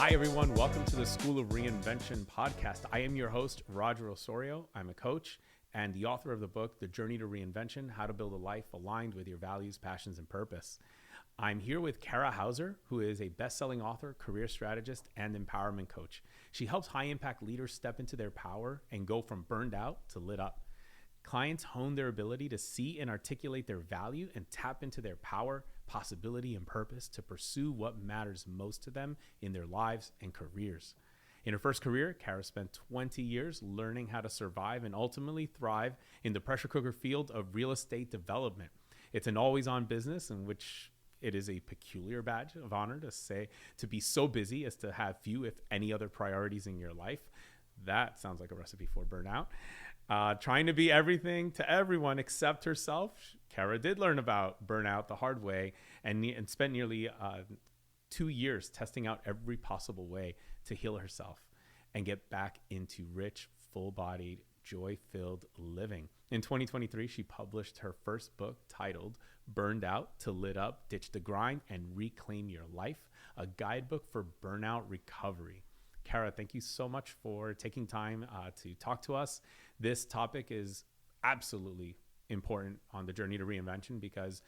Hi, everyone. Welcome to the School of Reinvention podcast. I am your host, Roger Osorio. I'm a coach and the author of the book, The Journey to Reinvention, How to Build a Life Aligned with Your Values, Passions, and Purpose. I'm here with Cara Houser, who is a best-selling author, career strategist, and empowerment coach. She helps high-impact leaders step into their power and go from burned out to lit up. Clients hone their ability to see and articulate their value and tap into their power, possibility, and purpose to pursue what matters most to them in their lives and careers. In her first career, Cara spent 20 years learning how to survive and ultimately thrive in the pressure cooker field of real estate development. It's an always-on business in which it is a peculiar badge of honor to be so busy as to have few, if any, other priorities in your life. That sounds like a recipe for burnout. Trying to be everything to everyone except herself. Cara did learn about burnout the hard way and spent nearly 2 years testing out every possible way to heal herself and get back into rich, full-bodied, joy-filled living. In 2023, she published her first book titled Burned Out to Lit Up, Ditch the Grind, and Reclaim Your Life, a guidebook for burnout recovery. Cara, thank you so much for taking time to talk to us. This topic is absolutely important on the journey to reinvention because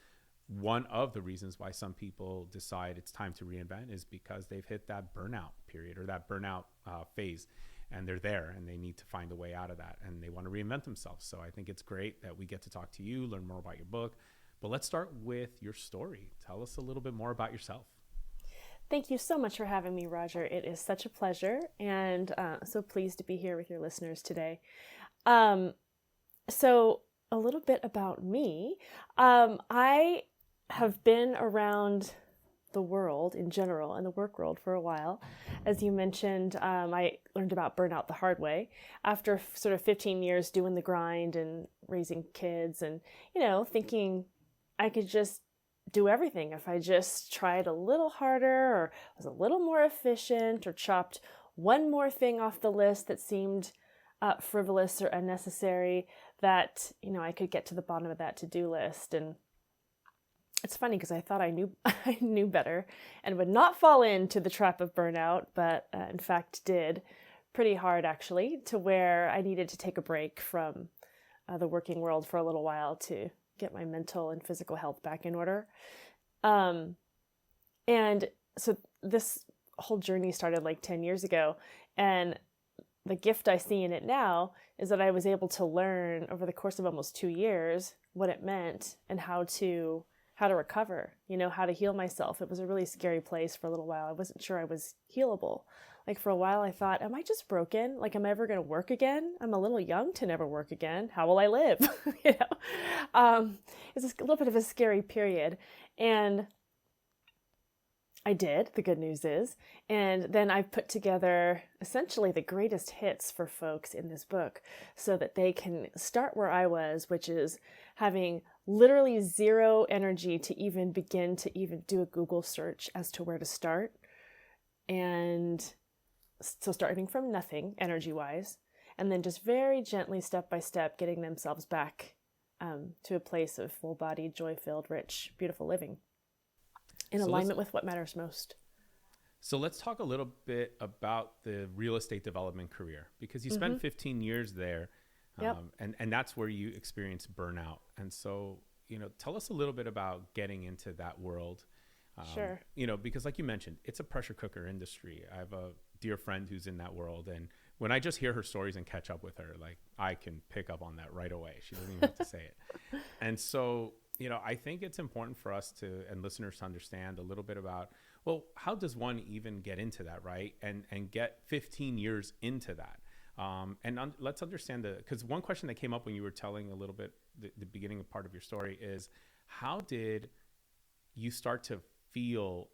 one of the reasons why some people decide it's time to reinvent is because they've hit that burnout period or that burnout phase, and they're there and they need to find a way out of that and they want to reinvent themselves. So I think it's great that we get to talk to you, learn more about your book. But let's start with your story. Tell us a little bit more about yourself. Thank you so much for having me, Roger. It is such a pleasure, and so pleased to be here with your listeners today. So a little bit about me. I have been around the world in general and the work world for a while. As you mentioned, I learned about burnout the hard way after sort of 15 years doing the grind and raising kids and, thinking I could just do everything if I just tried a little harder or was a little more efficient or chopped one more thing off the list that seemed frivolous or unnecessary, that, I could get to the bottom of that to-do list. And it's funny because I thought I knew better and would not fall into the trap of burnout, but in fact did pretty hard actually, to where I needed to take a break from the working world for a little while to get my mental and physical health back in order. And so this whole journey started like 10 years ago. And the gift I see in it now is that I was able to learn over the course of almost 2 years what it meant and how to recover, how to heal myself. It was a really scary place for a little while. I wasn't sure I was healable. Like for a while I thought, am I just broken? Like, am I ever going to work again? I'm a little young to never work again. How will I live? It's a little bit of a scary period. And I did, the good news is. And then I've put together essentially the greatest hits for folks in this book so that they can start where I was, which is having literally zero energy to even begin to even do a Google search as to where to start. And so starting from nothing energy-wise, and then just very gently, step by step, getting themselves back to a place of full-bodied, joy-filled, rich, beautiful living in alignment with what matters most. So let's talk a little bit about the real estate development career, because you spent 15 years there, and that's where you experienced burnout. And so, tell us a little bit about getting into that world. Sure. Because like you mentioned, it's a pressure cooker industry. I have a dear friend who's in that world. And when I just hear her stories and catch up with her, like I can pick up on that right away. She doesn't even have to say it. And so, I think it's important for us and listeners to understand a little bit about, well, how does one even get into that, right? And get 15 years into that. Let's understand because one question that came up when you were telling a little bit, the beginning part of your story is, how did you start to feel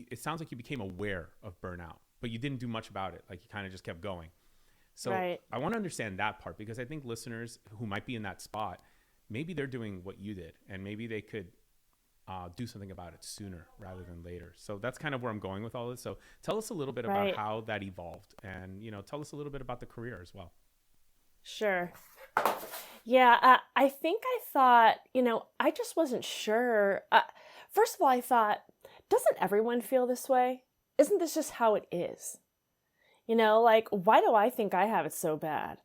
it sounds like you became aware of burnout, but you didn't do much about it. Like you kind of just kept going. So right. I want to understand that part, because I think listeners who might be in that spot, maybe they're doing what you did and maybe they could do something about it sooner rather than later. So that's kind of where I'm going with all this. So tell us a little bit about how that evolved, and, tell us a little bit about the career as well. Sure. Yeah, I think I thought, I just wasn't sure. First of all, I thought, doesn't everyone feel this way? isn't this just how it is? Like, why do I think I have it so bad?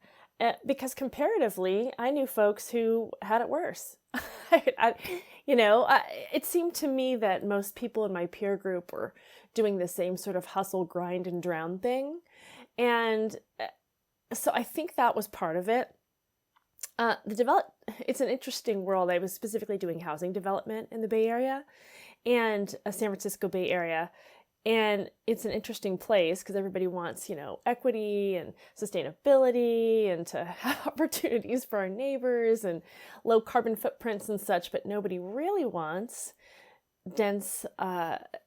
Because comparatively, I knew folks who had it worse. It seemed to me that most people in my peer group were doing the same sort of hustle, grind, and drown thing. And so I think that was part of it. It's an interesting world. I was specifically doing housing development in the Bay Area and San Francisco Bay Area. And it's an interesting place because everybody wants, equity and sustainability and to have opportunities for our neighbors and low carbon footprints and such, but nobody really wants dense,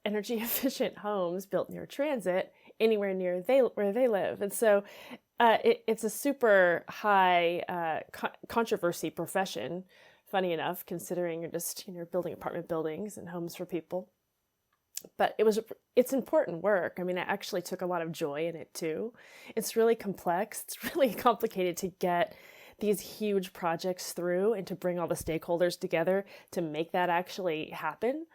energy efficient homes built near transit anywhere near where they live. And so it's a super high controversy profession, funny enough, considering you're just building apartment buildings and homes for people. But it's important work. I mean, I actually took a lot of joy in it too. It's really complex. It's really complicated to get these huge projects through and to bring all the stakeholders together to make that actually happen.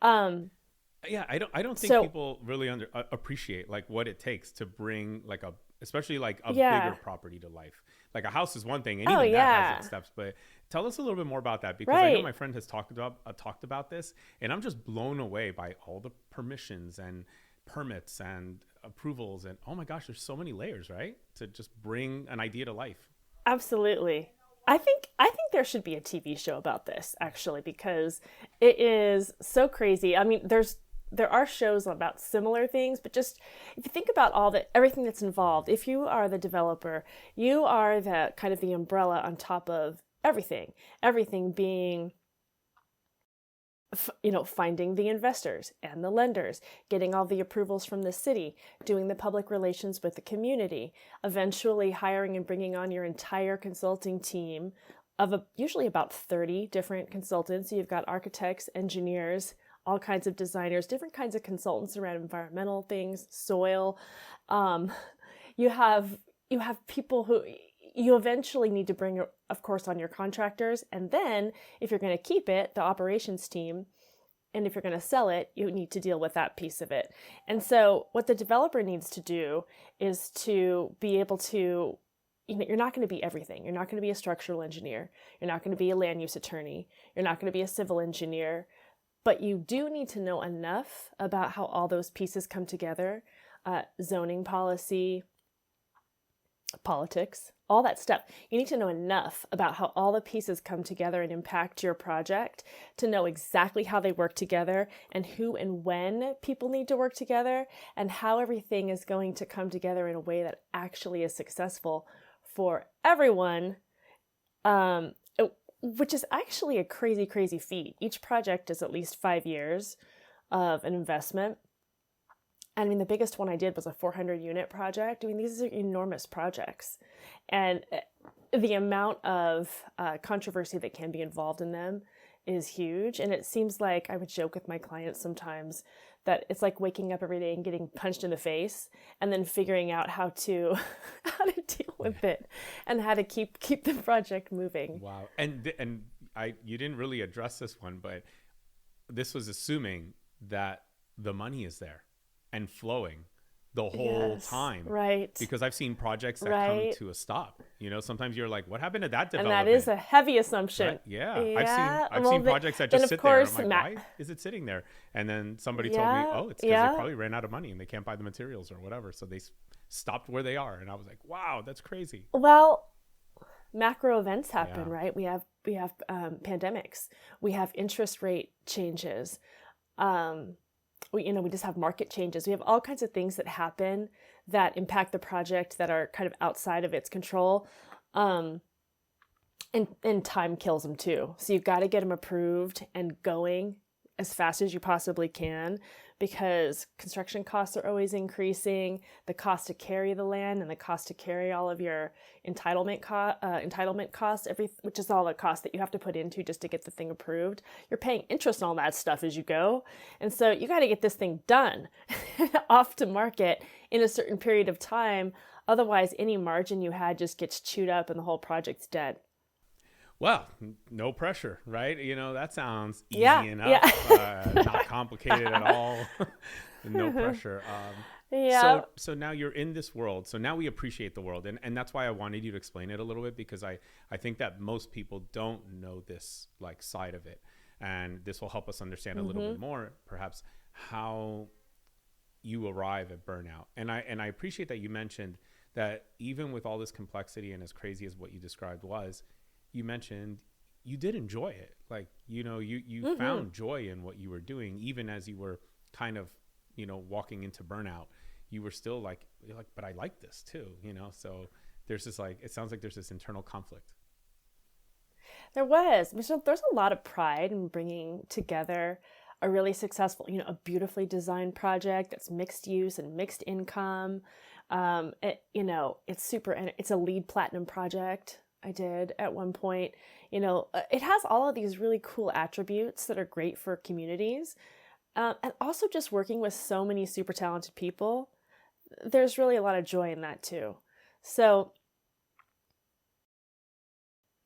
Yeah, I don't think people really appreciate like what it takes to bring like especially a bigger property to life. Like a house is one thing, and even that has its steps. But tell us a little bit more about that, because I know my friend has talked about this, and I'm just blown away by all the permissions and permits and approvals, and oh my gosh, there's so many layers, right? To just bring an idea to life. Absolutely. I think there should be a TV show about this, actually, because it is so crazy. I mean, there are shows about similar things, but just if you think about everything that's involved, if you are the developer, you are the kind of the umbrella on top of everything being, finding the investors and the lenders, getting all the approvals from the city, doing the public relations with the community, eventually hiring and bringing on your entire consulting team of usually about 30 different consultants. So you've got architects, engineers, all kinds of designers, different kinds of consultants around environmental things, soil. You have people who you eventually need to bring, of course, on your contractors. And then if you're going to keep it, the operations team, and if you're going to sell it, you need to deal with that piece of it. And so what the developer needs to do is to be able to, you're not going to be everything. You're not going to be a structural engineer. You're not going to be a land use attorney. You're not going to be a civil engineer. But you do need to know enough about how all those pieces come together, zoning policy, politics, all that stuff. You need to know enough about how all the pieces come together and impact your project to know exactly how they work together and who and when people need to work together and how everything is going to come together in a way that actually is successful for everyone. Which is actually a crazy, crazy feat. Each project is at least 5 years of an investment. I mean, the biggest one I did was a 400 unit project. I mean, these are enormous projects. And the amount of controversy that can be involved in them is huge. And it seems like I would joke with my clients sometimes that it's like waking up every day and getting punched in the face and then figuring out how to deal with it and how to keep the project moving. Wow. And you didn't really address this one, but this was assuming that the money is there and flowing the whole time. Right. Because I've seen projects that come to a stop. Sometimes you're like, what happened to that development? And that is a heavy assumption. Right? Yeah. I've seen projects that just sit there. And I'm like, why is it sitting there? And then somebody told me, oh, it's because they probably ran out of money and they can't buy the materials or whatever. So they stopped where they are. And I was like, wow, that's crazy. Well, macro events happen, right? We have pandemics. We have interest rate changes. We just have market changes. We have all kinds of things that happen that impact the project that are kind of outside of its control. And time kills them too. So you've got to get them approved and going as fast as you possibly can, because construction costs are always increasing. The cost to carry the land and the cost to carry all of your entitlement costs, which is all the cost that you have to put into just to get the thing approved. You're paying interest on all that stuff as you go. And so you got to get this thing done off to market in a certain period of time. Otherwise, any margin you had just gets chewed up and the whole project's dead. Well, no pressure, right? That sounds easy enough, not complicated at all. No pressure. Yeah. So now you're in this world. So now we appreciate the world. And that's why I wanted you to explain it a little bit, because I think that most people don't know this like side of it. And this will help us understand a little bit more, perhaps, how you arrive at burnout. And I appreciate that you mentioned that even with all this complexity and as crazy as what you described was, you mentioned you did enjoy it. Like, you found joy in what you were doing, even as you were kind of, walking into burnout. You were still like, but I like this too, so there's this like, it sounds like there's this internal conflict. There was. So there's a lot of pride in bringing together a really successful, a beautifully designed project that's mixed use and mixed income. It's a LEED Platinum project I did at one point. It has all of these really cool attributes that are great for communities. And also just working with so many super talented people, there's really a lot of joy in that too. So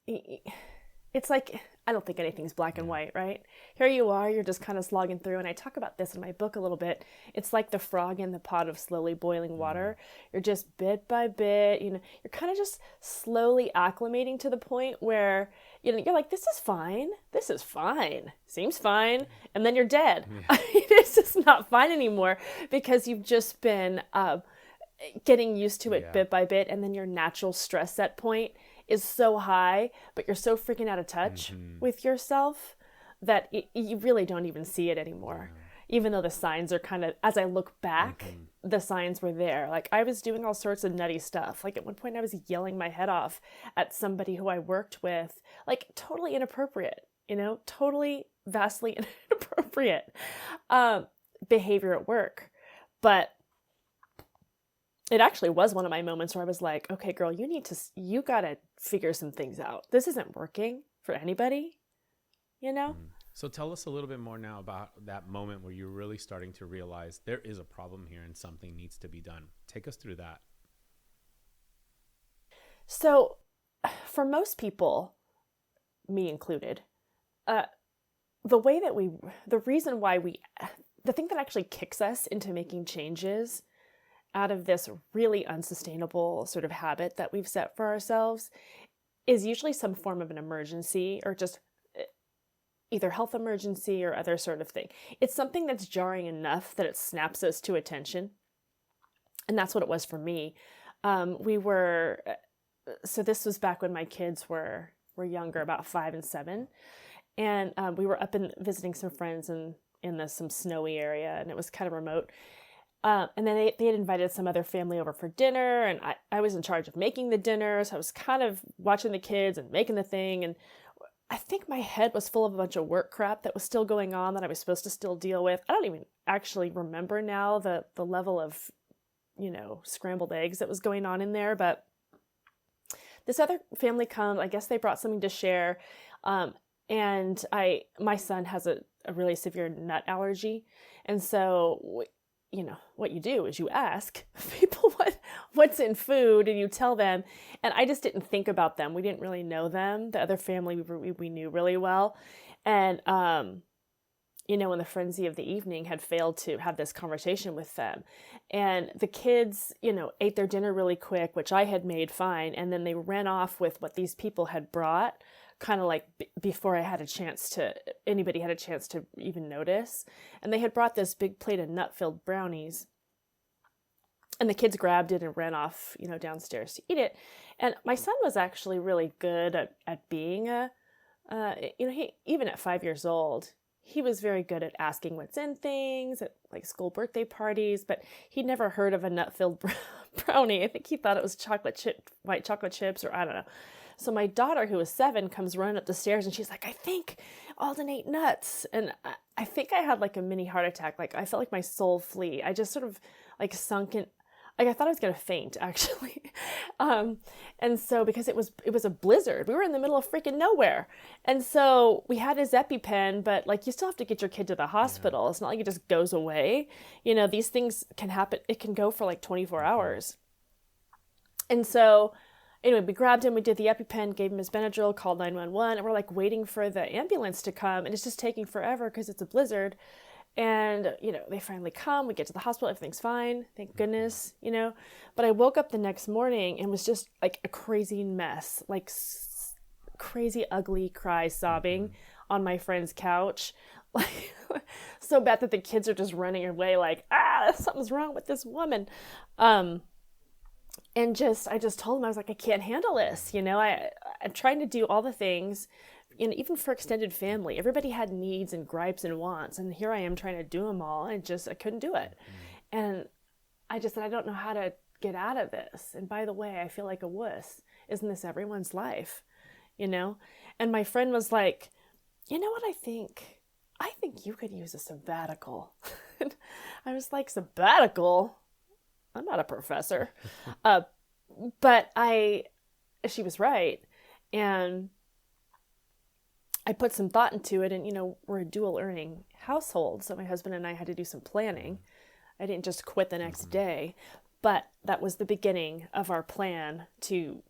it's like, I don't think anything's black and white, right? Here you are, you're just kind of slogging through. And I talk about this in my book a little bit. It's like the frog in the pot of slowly boiling water. You're just bit by bit, you're kind of just slowly acclimating to the point where, you're like, this is fine. Seems fine. And then you're dead. Yeah. It's just not fine anymore because you've just been getting used to it bit by bit. And then your natural stress set point is so high, but you're so freaking out of touch with yourself that you really don't even see it anymore. Even though the signs are kind of, as I look back, the signs were there. Like, I was doing all sorts of nutty stuff. Like, at one point I was yelling my head off at somebody who I worked with, like, totally inappropriate, totally vastly inappropriate behavior at work. But it actually was one of my moments where I was like, okay, girl, you gotta figure some things out. This isn't working for anybody, So tell us a little bit more now about that moment where you're really starting to realize there is a problem here and something needs to be done. Take us through that. So for most people, me included, the thing that actually kicks us into making changes out of this really unsustainable sort of habit that we've set for ourselves is usually some form of an emergency, or just either health emergency or other sort of thing. It's something that's jarring enough that it snaps us to attention. And that's what it was for me. So this was back when my kids were younger, about 5 and 7. And we were up and visiting some friends in some snowy area, and it was kind of remote. And then they had invited some other family over for dinner, and I was in charge of making the dinner. So I was kind of watching the kids and making the thing. And I think my head was full of a bunch of work crap that was still going on that I was supposed to still deal with. I don't even actually remember now the level of, scrambled eggs that was going on in there. But this other family comes, I guess they brought something to share. And my son has a really severe nut allergy. And so what you do is you ask people what's in food, and you tell them. And I just didn't think about them. We didn't really know them. The other family we knew really well. And, in the frenzy of the evening, had failed to have this conversation with them. And the kids, ate their dinner really quick, which I had made fine. And then they ran off with what these people had brought, kind of like before anybody had a chance to even notice. And they had brought this big plate of nut-filled brownies. And the kids grabbed it and ran off, downstairs to eat it. And my son was actually really good at being he, even at 5 years old, he was very good at asking what's in things at like school birthday parties, but he'd never heard of a nut-filled brownie. I think he thought it was white chocolate chips, or I don't know. So my daughter, who was 7, comes running up the stairs, and she's like, I think Alden ate nuts. And I think I had like a mini heart attack. Like, I felt like my soul flee. I just sort of like sunk in. Like, I thought I was going to faint, actually. And so, because it was a blizzard, we were in the middle of freaking nowhere. And so we had his EpiPen, but like, you still have to get your kid to the hospital. Yeah. It's not like it just goes away. These things can happen. It can go for like 24 hours. And so anyway, we grabbed him, we did the EpiPen, gave him his Benadryl, called 911, and we're like waiting for the ambulance to come, and it's just taking forever because it's a blizzard. And, they finally come, we get to the hospital, everything's fine, thank goodness, But I woke up the next morning and was just like a crazy mess, like crazy, ugly cry, sobbing on my friend's couch. Like, so bad that the kids are just running away like, something's wrong with this woman. And I just told him, I was like, I can't handle this. I'm trying to do all the things, even for extended family, everybody had needs and gripes and wants. And here I am trying to do them all. And I couldn't do it. And I just said, I don't know how to get out of this. And by the way, I feel like a wuss. Isn't this everyone's life? And my friend was like, you know what I think? I think you could use a sabbatical. And I was like, sabbatical? I'm not a professor. But she was right. And I put some thought into it, and, we're a dual earning household. So my husband and I had to do some planning. I didn't just quit the next day, but that was the beginning of our plan to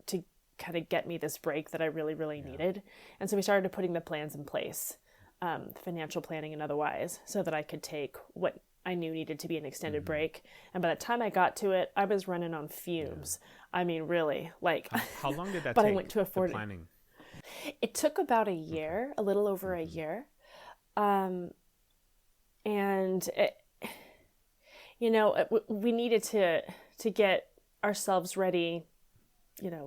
kind of get me this break that I really, really needed. And so we started putting the plans in place, financial planning and otherwise, so that I could take what I knew needed to be an extended break. And by the time I got to it, I was running on fumes. I mean, really, like. How long did that take? But I went to afford it. Planning. It took about a year, a little over a year. And we needed to get ourselves ready,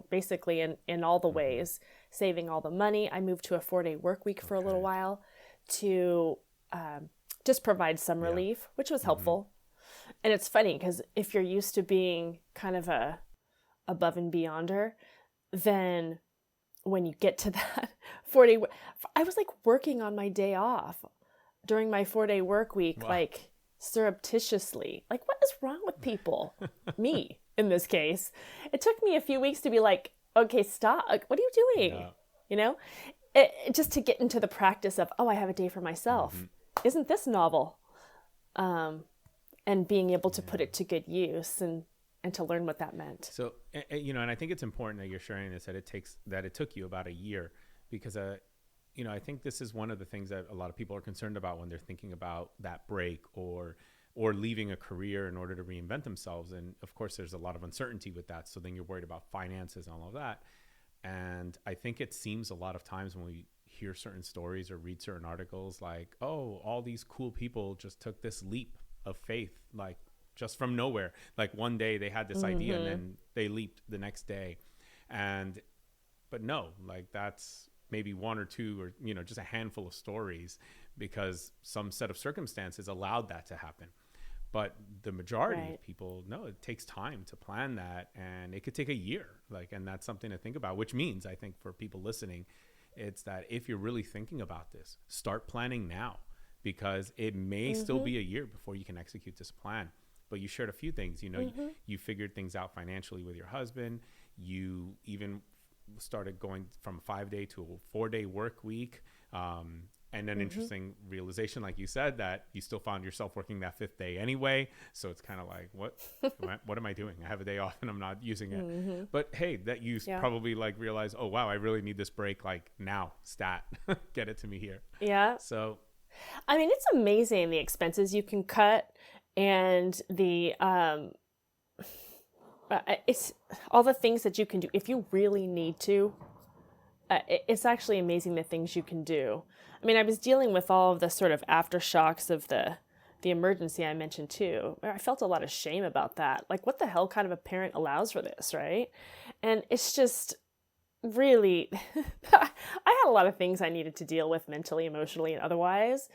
basically in all the ways, saving all the money. I moved to a 4-day work week for a little while to just provide some relief, which was helpful. And it's funny because if you're used to being kind of a above and beyonder, then when you get to that 4-day, I was like working on my day off during my 4-day work week, like surreptitiously. Like, what is wrong with people? Me, in this case. It took me a few weeks to be like, okay, stop. Like, what are you doing? Just to get into the practice of, I have a day for myself. Isn't this novel? And being able to put it to good use and to learn what that meant. So, and I think it's important that you're sharing this, that it took you about a year, because, I think this is one of the things that a lot of people are concerned about when they're thinking about that break or leaving a career in order to reinvent themselves. And of course, there's a lot of uncertainty with that. So then you're worried about finances and all of that. And I think it seems a lot of times when we hear certain stories or read certain articles, like, all these cool people just took this leap of faith, like, just from nowhere. Like, one day they had this idea and then they leaped the next day. But no, like, that's maybe one or two or, just a handful of stories, because some set of circumstances allowed that to happen. But the majority of people, no, it takes time to plan that, and it could take a year. Like, and that's something to think about, which means, I think, for people listening, it's that if you're really thinking about this, start planning now, because it may still be a year before you can execute this plan. But you shared a few things, you figured things out financially with your husband. You even started going from a 5-day to a 4-day work week. And an interesting realization, like you said, that you still found yourself working that 5th day anyway. So it's kind of like, what am I doing? I have a day off and I'm not using it. But hey, that you probably like realize, oh, wow, I really need this break. Like, now, stat, get it to me here. Yeah. So, I mean, it's amazing the expenses you can cut, and the it's all the things that you can do if you really need to. It's actually amazing the things you can do. I mean, I was dealing with all of the sort of aftershocks of the emergency I mentioned too. I felt a lot of shame about that. Like, what the hell kind of a parent allows for this, right? And it's just really, I had a lot of things I needed to deal with mentally, emotionally, and otherwise.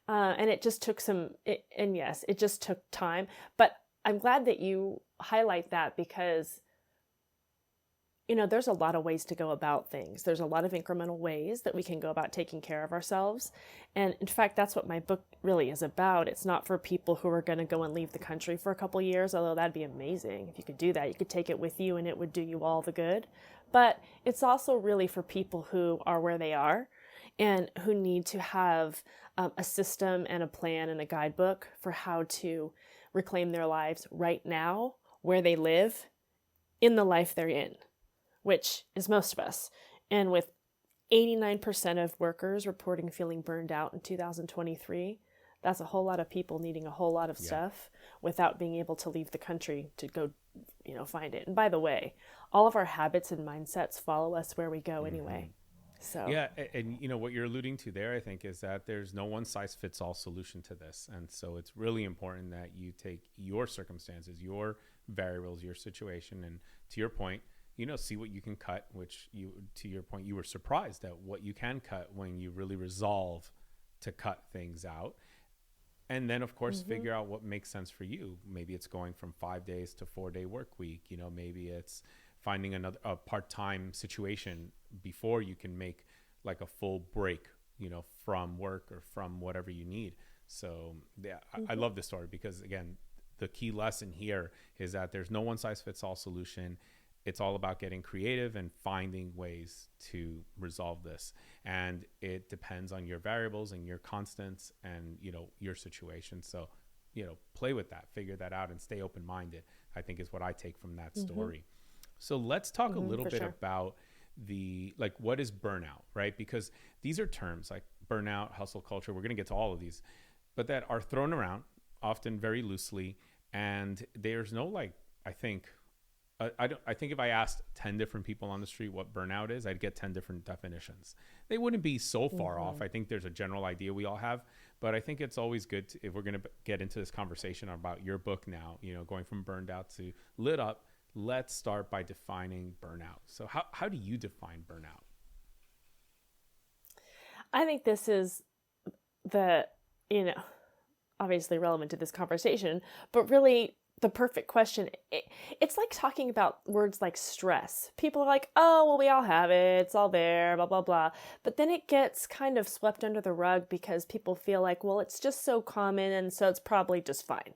And it just took it just took time. But I'm glad that you highlight that, because there's a lot of ways to go about things. There's a lot of incremental ways that we can go about taking care of ourselves. And in fact, that's what my book really is about. It's not for people who are going to go and leave the country for a couple of years, although that'd be amazing. If you could do that, you could take it with you and it would do you all the good. But it's also really for people who are where they are and who need to have a system and a plan and a guidebook for how to reclaim their lives right now, where they live, in the life they're in, which is most of us. And with 89% of workers reporting feeling burned out in 2023, That's a whole lot of people needing a whole lot of Yeah. stuff without being able to leave the country to go, find it. And by the way, all of our habits and mindsets follow us where we go anyway. So Yeah, and what you're alluding to there, I think, is that there's no one size fits all solution to this, and so it's really important that you take your circumstances, your variables, your situation, and to your point, see what you can cut. To your point, you were surprised at what you can cut when you really resolve to cut things out, and then of course figure out what makes sense for you. Maybe it's going from 5 days to 4-day work week. Maybe it's finding a part-time situation before you can make like a full break, from work or from whatever you need. So yeah, I love this story because again, the key lesson here is that there's no one size fits all solution. It's all about getting creative and finding ways to resolve this. And it depends on your variables and your constants and, your situation. So, play with that, figure that out, and stay open-minded, I think is what I take from that story. So let's talk a little bit about what is burnout, right? Because these are terms like burnout, hustle culture. We're going to get to all of these, but that are thrown around often very loosely. And there's no I think if I asked 10 different people on the street what burnout is, I'd get 10 different definitions. They wouldn't be so far off. I think there's a general idea we all have, but I think it's always good if we're going to get into this conversation about your book now, going from burned out to lit up. Let's start by defining burnout. So how do you define burnout? I think this is obviously relevant to this conversation, but really the perfect question. It's like talking about words like stress. People are like, oh, well, we all have it. It's all there, blah, blah, blah. But then it gets kind of swept under the rug because people feel like, well, it's just so common and so it's probably just fine.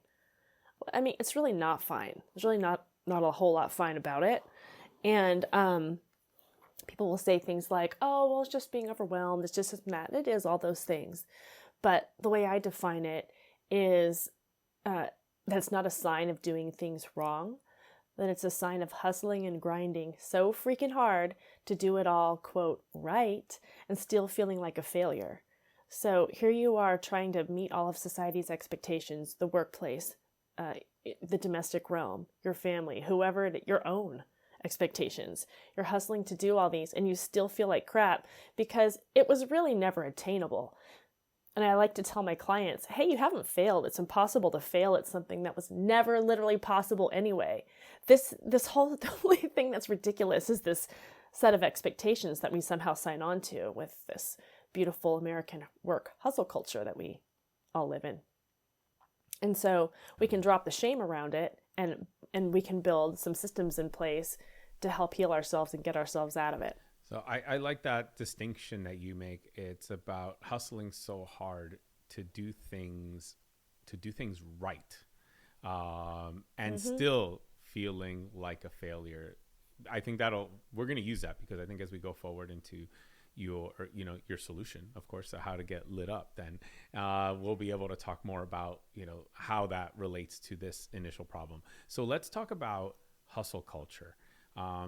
I mean, it's really not fine. There's really not a whole lot fine about it. And people will say things like, oh, well, it's just being overwhelmed. It's just that. It is all those things. But the way I define it is that's not a sign of doing things wrong, that it's a sign of hustling and grinding so freaking hard to do it all, quote, right, and still feeling like a failure. So here you are trying to meet all of society's expectations, the workplace, the domestic realm, your family, whoever, your own expectations. You're hustling to do all these and you still feel like crap because it was really never attainable. And I like to tell my clients, hey, you haven't failed. It's impossible to fail at something that was never literally possible anyway. This whole the only thing that's ridiculous is this set of expectations that we somehow sign on to with this beautiful American work hustle culture that we all live in. And so we can drop the shame around it and we can build some systems in place to help heal ourselves and get ourselves out of it. So I like that distinction that you make. It's about hustling so hard to do things right, and still feeling like a failure. I think we're going to use that because I think as we go forward into your solution, of course, so how to get lit up, then we'll be able to talk more about, how that relates to this initial problem. So let's talk about hustle culture.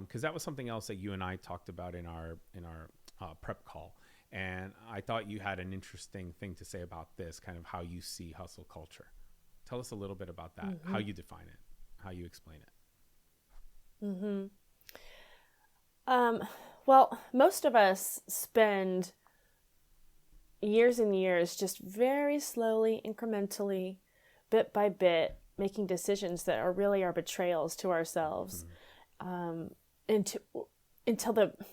Because that was something else that you and I talked about in our prep call. And I thought you had an interesting thing to say about this, kind of how you see hustle culture. Tell us a little bit about that, how you define it, how you explain it. Well, most of us spend years and years just very slowly, incrementally, bit by bit, making decisions that are really our betrayals to ourselves. Until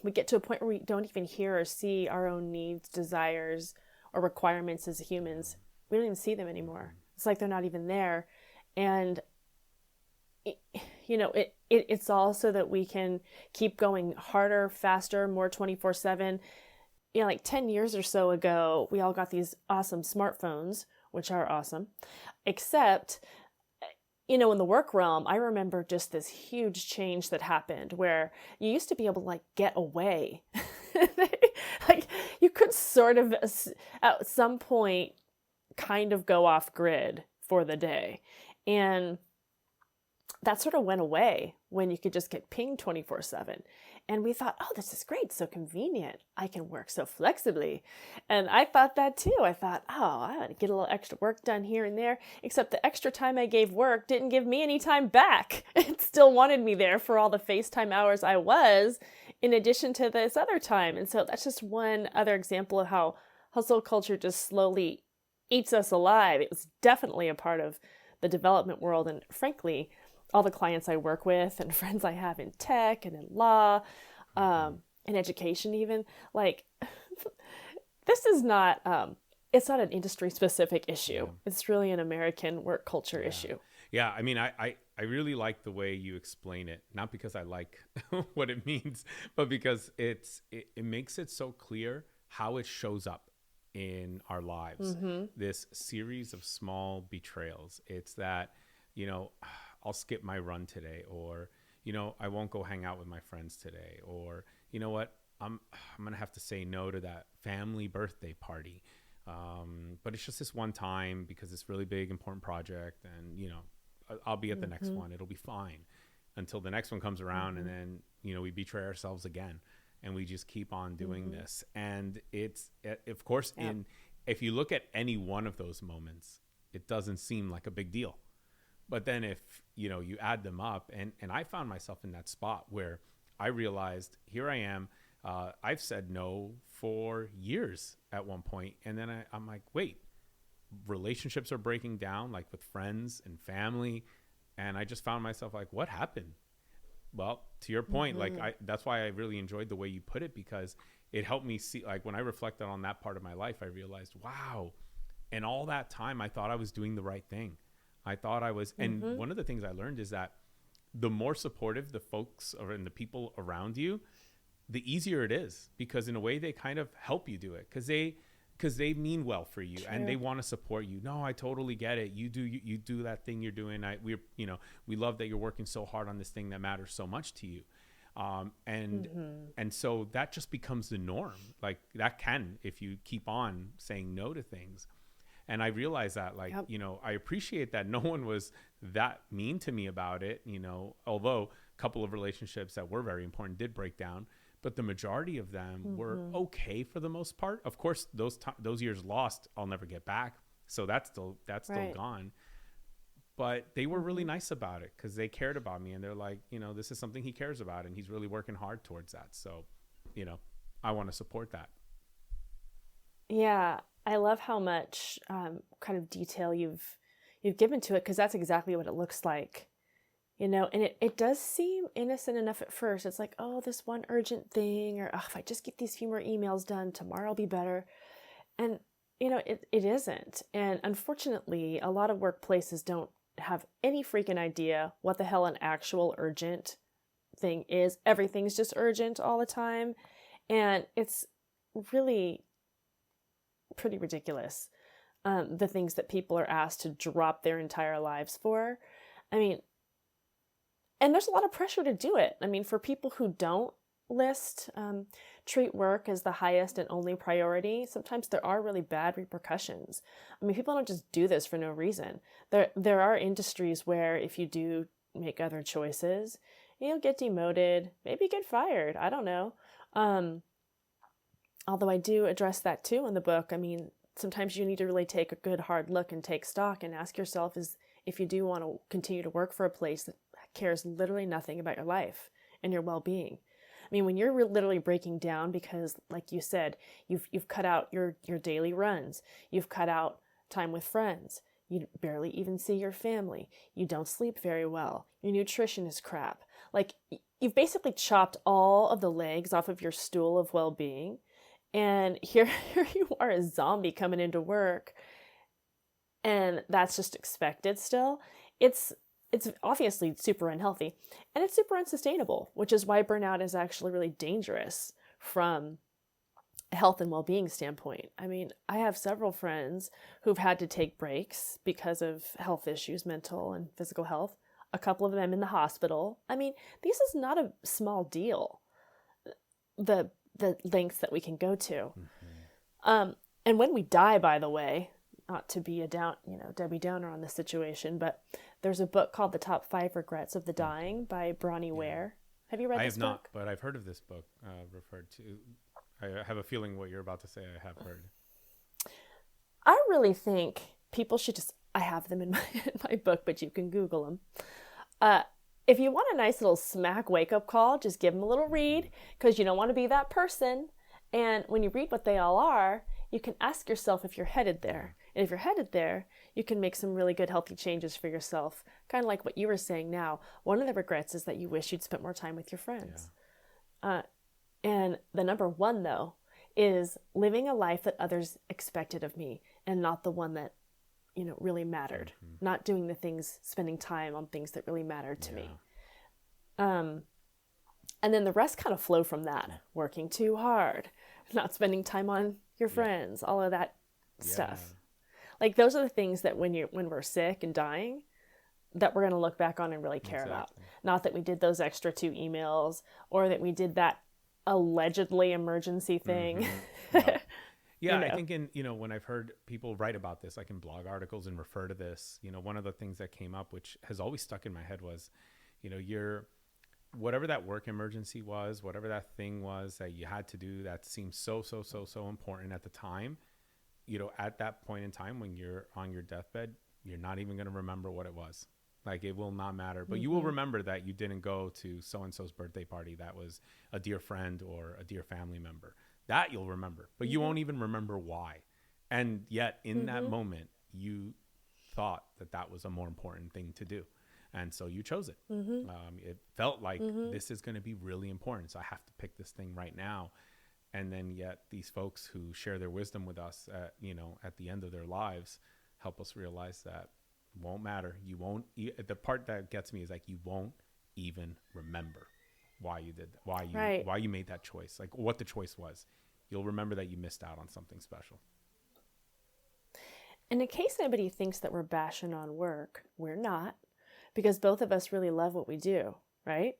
we get to a point where we don't even hear or see our own needs, desires, or requirements as humans. We don't even see them anymore. It's like they're not even there. And it's all so that we can keep going harder, faster, more 24/7. Like 10 years or so ago, we all got these awesome smartphones, which are awesome, except in the work realm, I remember just this huge change that happened where you used to be able to get away. You could sort of at some point kind of go off grid for the day. And that sort of went away when you could just get pinged 24/7. And we thought, oh, this is great, so convenient. I can work so flexibly. And I thought that too. I thought, oh, I want to get a little extra work done here and there, except the extra time I gave work didn't give me any time back. It still wanted me there for all the FaceTime hours I was, in addition to this other time. And so that's just one other example of how hustle culture just slowly eats us alive. It was definitely a part of the development world. And frankly, all the clients I work with and friends I have in tech and in law, in education even, like, this is not, it's not an industry specific issue. It's really an American work culture issue. Yeah. I mean, I really like the way you explain it, not because I like what it means, but because it makes it so clear how it shows up in our lives. This series of small betrayals. It's that, I'll skip my run today, or, I won't go hang out with my friends today, or, you know what, I'm going to have to say no to that family birthday party. But it's just this one time because it's really big, important project. And, I'll be at the next one. It'll be fine until the next one comes around. And then, we betray ourselves again, and we just keep on doing this. And it's, of course, if you look at any one of those moments, it doesn't seem like a big deal. But then if, you add them up, and I found myself in that spot where I realized, here I am, I've said no for years at one point. And then I'm like, wait, relationships are breaking down, like with friends and family. And I just found myself like, what happened? Well, to your point, like that's why I really enjoyed the way you put it, because it helped me see, like when I reflected on that part of my life, I realized, wow. And all that time I thought I was doing the right thing. I thought I was, and one of the things I learned is that the more supportive the folks and the people around you, the easier it is, because in a way they kind of help you do it, because they mean well for you. True. And they want to support you. No, I totally get it. You do that thing you're doing. We love that you're working so hard on this thing that matters so much to you. And so that just becomes the norm. Like that can, if you keep on saying no to things. And I realized that, like, I appreciate that no one was that mean to me about it, although a couple of relationships that were very important did break down, but the majority of them were okay for the most part. Of course, those years lost, I'll never get back. So that's still gone. But they were really nice about it, because they cared about me, and they're like, this is something he cares about, and he's really working hard towards that. So, I want to support that. Yeah. I love how much kind of detail you've given to it, because that's exactly what it looks like, and it does seem innocent enough at first. It's like, oh, this one urgent thing, or if I just get these few more emails done, tomorrow will be better. And, it isn't. And unfortunately, a lot of workplaces don't have any freaking idea what the hell an actual urgent thing is. Everything's just urgent all the time. And it's really pretty ridiculous, the things that people are asked to drop their entire lives for. I mean, and there's a lot of pressure to do it. I mean, for people who don't treat work as the highest and only priority, sometimes there are really bad repercussions. I mean, people don't just do this for no reason. There are industries where if you do make other choices, you'll get demoted, maybe get fired. I don't know. Although I do address that too in the book. I mean, sometimes you need to really take a good hard look and take stock and ask yourself if you do want to continue to work for a place that cares literally nothing about your life and your well-being. I mean, when you're literally breaking down because, like you said, you've cut out your daily runs, you've cut out time with friends, you barely even see your family, you don't sleep very well, your nutrition is crap. Like, you've basically chopped all of the legs off of your stool of well-being. And here you are, a zombie coming into work, and that's just expected still. It's obviously super unhealthy, and it's super unsustainable, which is why burnout is actually really dangerous from a health and well-being standpoint. I mean, I have several friends who've had to take breaks because of health issues, mental and physical health, a couple of them in the hospital. I mean, this is not a small deal, the lengths that we can go to. And when we die, by the way, not to be a Debbie Downer on this situation, but there's a book called The Top 5 Regrets of the Dying by Bronnie Ware. Have you read this book? I have not, but I've heard of this book referred to. I have a feeling what you're about to say I have heard. I really think people should I have them in my book, but you can Google them. If you want a nice little smack wake-up call, just give them a little read, because you don't want to be that person. And when you read what they all are, you can ask yourself if you're headed there. And if you're headed there, you can make some really good, healthy changes for yourself. Kind of like what you were saying now. One of the regrets is that you wish you'd spent more time with your friends. Yeah. And the number one, though, is living a life that others expected of me and not the one that, really mattered. Mm-hmm. Not doing the things, spending time on things that really mattered to me. And then the rest kind of flow from that. Working too hard, not spending time on your friends, all of that stuff. Like those are the things that when we're sick and dying, that we're going to look back on and really care about. Not that we did those extra 2 emails or that we did that allegedly emergency thing. Mm-hmm. Yeah, I think when I've heard people write about this, like in blog articles and refer to this, one of the things that came up, which has always stuck in my head was, whatever that work emergency was, whatever that thing was that you had to do that seemed so important at the time, at that point in time when you're on your deathbed, you're not even going to remember what it was. Like it will not matter, but you will remember that you didn't go to so-and-so's birthday party. That was a dear friend or a dear family member. That you'll remember, but you won't even remember why. And yet in that moment, you thought that was a more important thing to do. And so you chose it. It felt like this is going to be really important. So I have to pick this thing right now. And then yet these folks who share their wisdom with us at the end of their lives help us realize that won't matter. You won't. The part that gets me is like you won't even remember why you did that, why you made that choice, like what the choice was. You'll remember that you missed out on something special. And in case anybody thinks that we're bashing on work, we're not, because both of us really love what we do, right?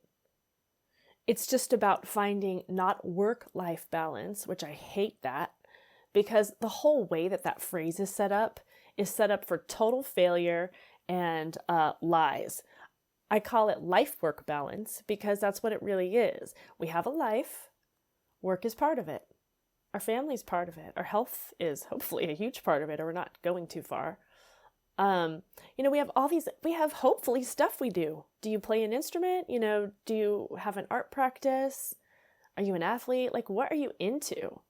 It's just about finding not work-life balance, which I hate that, because the whole way that phrase is set up for total failure and lies. I call it life-work balance because that's what it really is. We have a life, work is part of it. Our family's part of it. Our health is hopefully a huge part of it, or we're not going too far. We have hopefully stuff we do. Do you play an instrument? Do you have an art practice? Are you an athlete? Like, what are you into?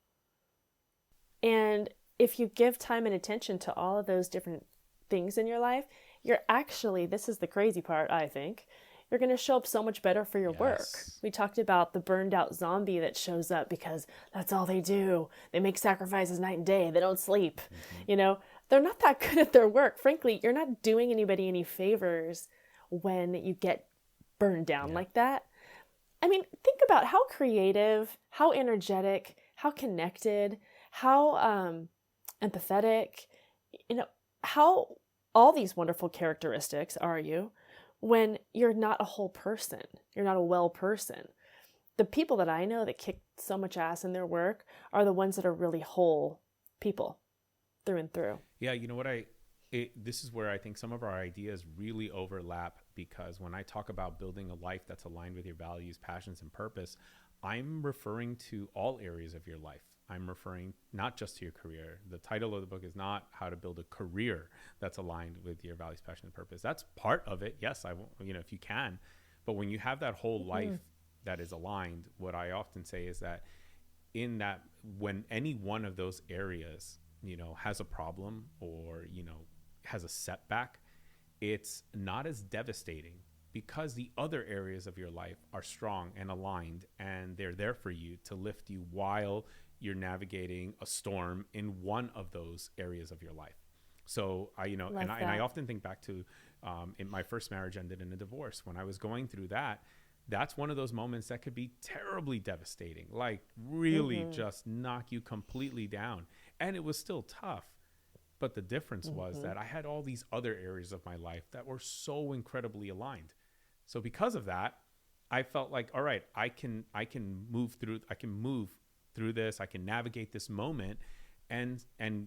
And if you give time and attention to all of those different things in your life, you're actually, this is the crazy part, I think, you're going to show up so much better for your work. We talked about the burned out zombie that shows up because that's all they do. They make sacrifices night and day. They don't sleep. They're not that good at their work. Frankly, you're not doing anybody any favors when you get burned down like that. I mean, think about how creative, how energetic, how connected, how empathetic, how all these wonderful characteristics are you when you're not a whole person. You're not a well person. The people that I know that kick so much ass in their work are the ones that are really whole people through and through. Yeah, this is where I think some of our ideas really overlap, because when I talk about building a life that's aligned with your values, passions, and purpose, I'm referring to all areas of your life. I'm referring not just to your career. The title of the book is not how to build a career that's aligned with your values, passion, and purpose. That's part of it. Yes, if you can. But when you have that whole life that is aligned, what I often say is that when any one of those areas, has a problem or, has a setback, it's not as devastating because the other areas of your life are strong and aligned, and they're there for you to lift you while you're navigating a storm in one of those areas of your life. So I often think back to in my first marriage ended in a divorce. When I was going through that, that's one of those moments that could be terribly devastating, like really just knock you completely down. And it was still tough. But the difference was that I had all these other areas of my life that were so incredibly aligned. So because of that, I felt like, all right, I can move through this. I can navigate this moment. And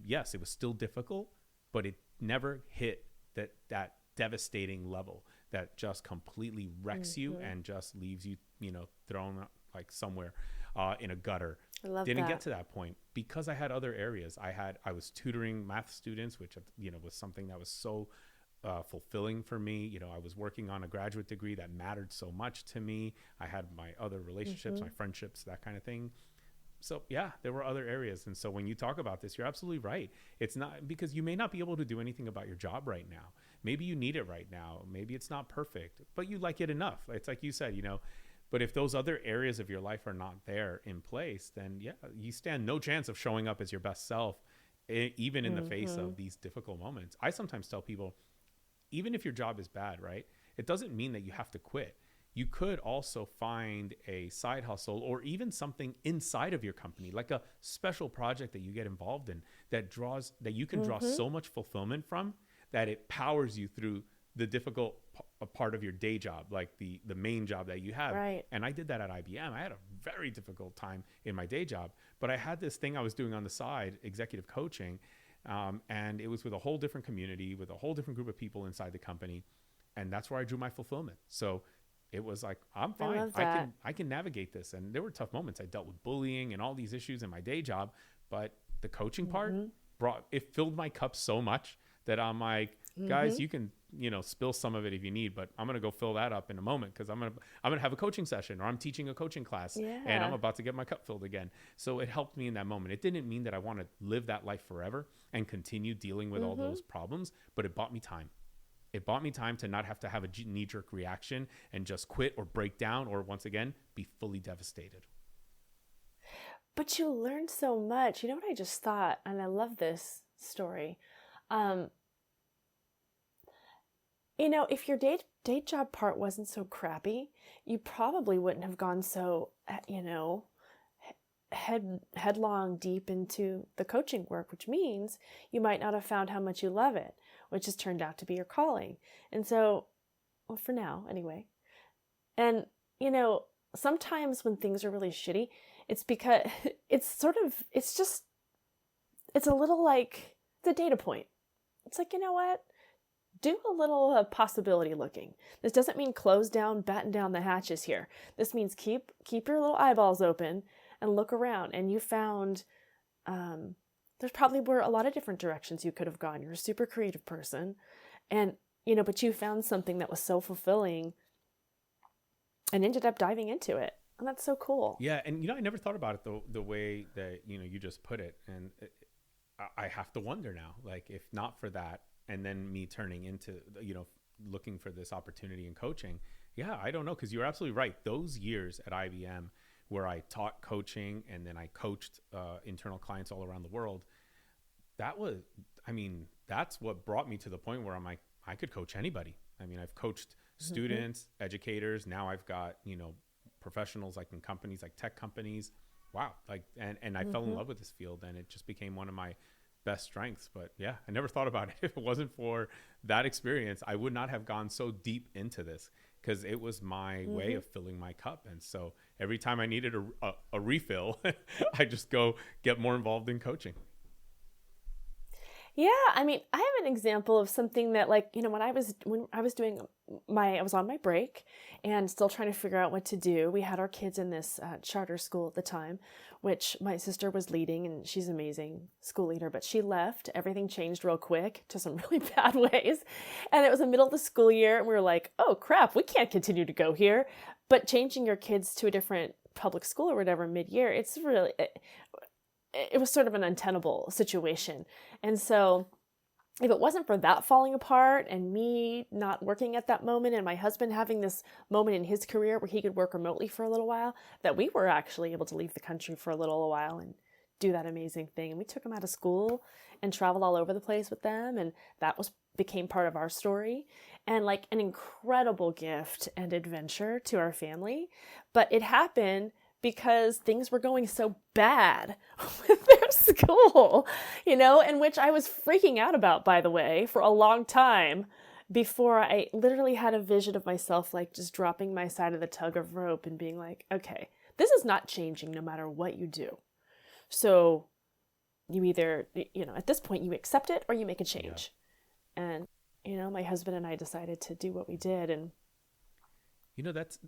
yes, it was still difficult, but it never hit that devastating level that just completely wrecks you and just leaves you, thrown like somewhere in a gutter. I love Didn't that. get to that point because I had other areas. I was tutoring math students, which, was something that was so fulfilling for me. I was working on a graduate degree that mattered so much to me. I had my other relationships, my friendships, that kind of thing. So yeah, there were other areas. And so when you talk about this, you're absolutely right. It's not because you may not be able to do anything about your job right now. Maybe you need it right now. Maybe it's not perfect, but you like it enough. It's like you said, but if those other areas of your life are not there in place, then yeah, you stand no chance of showing up as your best self, even in the face of these difficult moments. I sometimes tell people, even if your job is bad, right? It doesn't mean that you have to quit. You could also find a side hustle or even something inside of your company, like a special project that you get involved in that you can draw so much fulfillment from that it powers you through the difficult part of your day job, like the main job that you have. Right. And I did that at IBM. I had a very difficult time in my day job, but I had this thing I was doing on the side, executive coaching. And it was with a whole different community, with a whole different group of people inside the company. And that's where I drew my fulfillment. So it was like, I'm fine. I can navigate this. And there were tough moments. I dealt with bullying and all these issues in my day job, but the coaching part filled my cup so much that I'm like, guys, you can, spill some of it if you need, but I'm going to go fill that up in a moment because I'm going to have a coaching session or I'm teaching a coaching class and I'm about to get my cup filled again. So it helped me in that moment. It didn't mean that I want to live that life forever and continue dealing with all those problems, but it bought me time. It bought me time to not have to have a knee-jerk reaction and just quit or break down or, once again, be fully devastated. But you learned so much. You know what I just thought, and I love this story. If your day job part wasn't so crappy, you probably wouldn't have gone so, headlong deep into the coaching work, which means you might not have found how much you love it, which has turned out to be your calling. And so, well, for now anyway. And, sometimes when things are really shitty, it's because it's a little like the data point. It's like, you know what? Do a little possibility looking. This doesn't mean close down, batten down the hatches here. This means keep your little eyeballs open and look around. And you found there's probably were a lot of different directions you could have gone. You're a super creative person. And, but you found something that was so fulfilling and ended up diving into it. And that's so cool. Yeah. And, I never thought about it the way that, you just put it. And I have to wonder now, like, if not for that, and then me turning into, looking for this opportunity in coaching. Yeah, I don't know. Because you're absolutely right. Those years at IBM where I taught coaching and then I coached internal clients all around the world, that's what brought me to the point where I'm like, I could coach anybody. I mean, I've coached students, educators. Now I've got, professionals like in companies, like tech companies. Wow. Like, and I fell in love with this field and it just became one of my best strengths. But yeah, I never thought about it. If it wasn't for that experience, I would not have gone so deep into this because it was my way of filling my cup. And so every time I needed a refill, I just go get more involved in coaching. Yeah, I have an example of something that, like, when I was I was on my break and still trying to figure out what to do. We had our kids in this charter school at the time, which my sister was leading, and she's an amazing school leader, but she left. Everything changed real quick to some really bad ways. And it was the middle of the school year, and we were like, oh crap, we can't continue to go here. But changing your kids to a different public school or whatever mid-year, it's really... it was sort of an untenable situation. And so if it wasn't for that falling apart and me not working at that moment and my husband having this moment in his career where he could work remotely for a little while, that we were actually able to leave the country for a little while and do that amazing thing. And we took them out of school and traveled all over the place with them. And that became part of our story and like an incredible gift and adventure to our family. But it happened because things were going so bad with their school, and which I was freaking out about, by the way, for a long time before I literally had a vision of myself, like just dropping my side of the tug of rope and being like, okay, this is not changing no matter what you do. So you either, at this point you accept it or you make a Yeah. change. And, my husband and I decided to do what we did. And That's,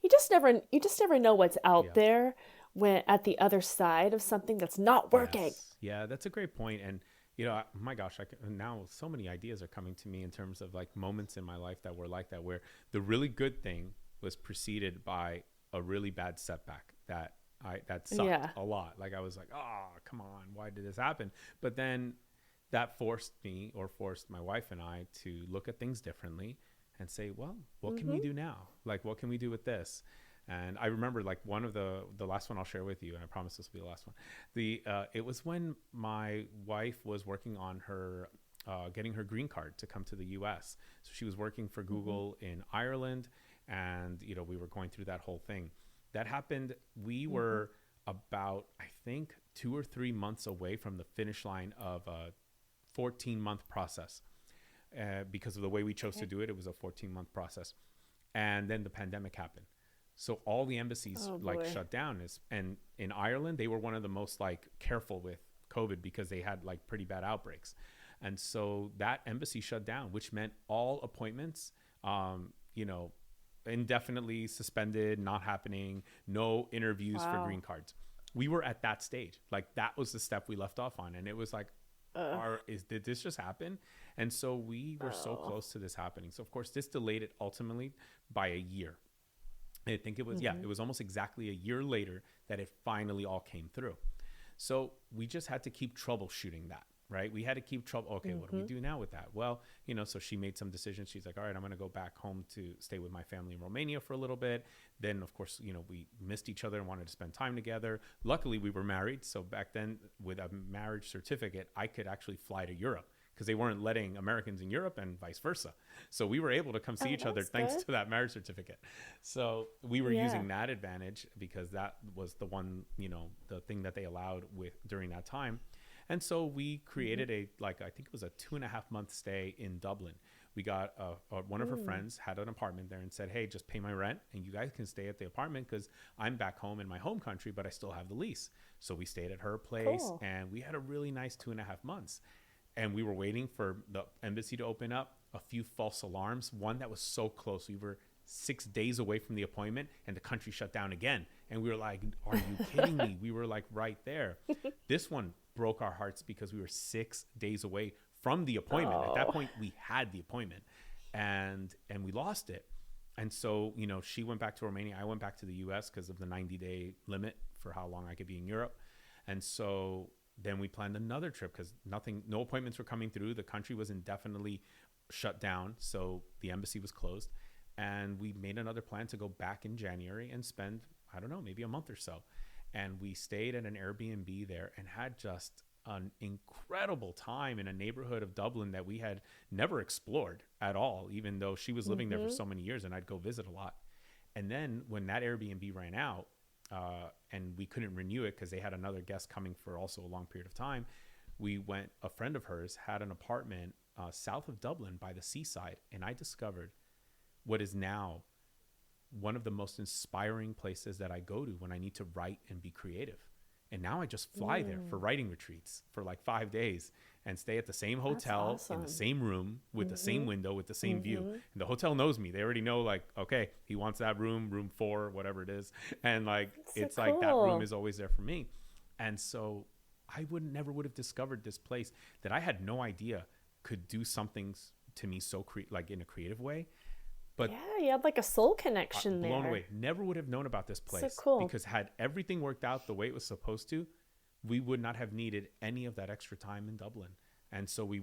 you just never know what's out yeah. there when at the other side of something that's not working. Yes. Yeah, that's a great point. And, my gosh, now so many ideas are coming to me in terms of like moments in my life that were like that, where the really good thing was preceded by a really bad setback that sucked a lot. Like I was like, oh, come on, why did this happen? But then that forced my wife and I to look at things differently and say, well, what can we do now? Like, what can we do with this? And I remember like one of the last one I'll share with you, and I promise this will be the last one. It was when my wife was working on her getting her green card to come to the US. So she was working for Google in Ireland, and we were going through that whole thing. That happened. We were about, I think, 2 or 3 months away from the finish line of a 14-month process. Because of the way we chose to do it, it was a 14-month process. And then the pandemic happened. So all the embassies shut down. And in Ireland, they were one of the most like careful with COVID because they had like pretty bad outbreaks. And so that embassy shut down, which meant all appointments, indefinitely suspended, not happening, no interviews for green cards. We were at that stage. Like that was the step we left off on. And it was like, did this just happen? And so we were so close to this happening. So of course this delayed it ultimately by a year. I think it was, it was almost exactly a year later that it finally all came through. So we just had to keep troubleshooting that, right? We had to keep okay, what do we do now with that? Well, so she made some decisions. She's like, all right, I'm going to go back home to stay with my family in Romania for a little bit. Then of course, we missed each other and wanted to spend time together. Luckily we were married. So back then with a marriage certificate, I could actually fly to Europe, because they weren't letting Americans in Europe and vice versa. So we were able to come see each other thanks to that marriage certificate. So we were using that advantage because that was the one, the thing that they allowed during that time. And so we created I think it was a 2.5 month stay in Dublin. We got one of her friends had an apartment there and said, hey, just pay my rent and you guys can stay at the apartment because I'm back home in my home country, but I still have the lease. So we stayed at her place and we had a really nice 2.5 months. And we were waiting for the embassy to open up. A few false alarms. One that was so close. We were 6 days away from the appointment and the country shut down again. And we were like, are you kidding me? We were like right there. This one broke our hearts because we were 6 days away from the appointment. At that point, we had the appointment and we lost it. And so, she went back to Romania. I went back to the US because of the 90-day limit for how long I could be in Europe. And so then we planned another trip because no appointments were coming through. The country was indefinitely shut down. So the embassy was closed. And we made another plan to go back in January and spend, I don't know, maybe a month or so. And we stayed at an Airbnb there and had just an incredible time in a neighborhood of Dublin that we had never explored at all, even though she was living there for so many years and I'd go visit a lot. And then when that Airbnb ran out, and we couldn't renew it because they had another guest coming for also a long period of time, a friend of hers had an apartment south of Dublin by the seaside. And I discovered what is now one of the most inspiring places that I go to when I need to write and be creative. And now I just fly there for writing retreats for like 5 days and stay at the same hotel in the same room with the same window with the same view. And the hotel knows me. They already know like, okay, he wants that room 4, whatever it is. And like, it's like that room is always there for me. And so I never would have discovered this place that I had no idea could do something to me so like in a creative way. But yeah, you had like a soul connection there. Blown away. Never would have known about this place. So cool. Because had everything worked out the way it was supposed to, we would not have needed any of that extra time in Dublin. And so she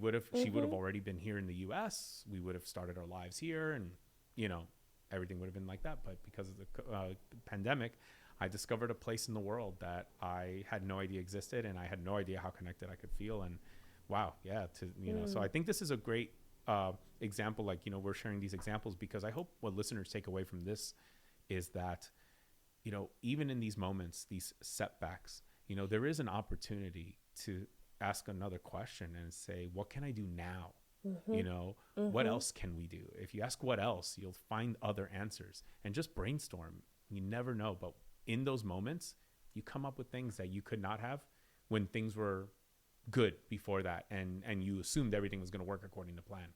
would have already been here in the US. We would have started our lives here and, everything would have been like that. But because of the pandemic, I discovered a place in the world that I had no idea existed, and I had no idea how connected I could feel. And wow, yeah, so I think this is a great example. Like, we're sharing these examples because I hope what listeners take away from this is that, even in these moments, these setbacks, there is an opportunity to ask another question and say, what can I do now? What else can we do? If you ask what else, you'll find other answers, and just brainstorm. You never know. But in those moments, you come up with things that you could not have when things were good before that, and you assumed everything was going to work according to plan.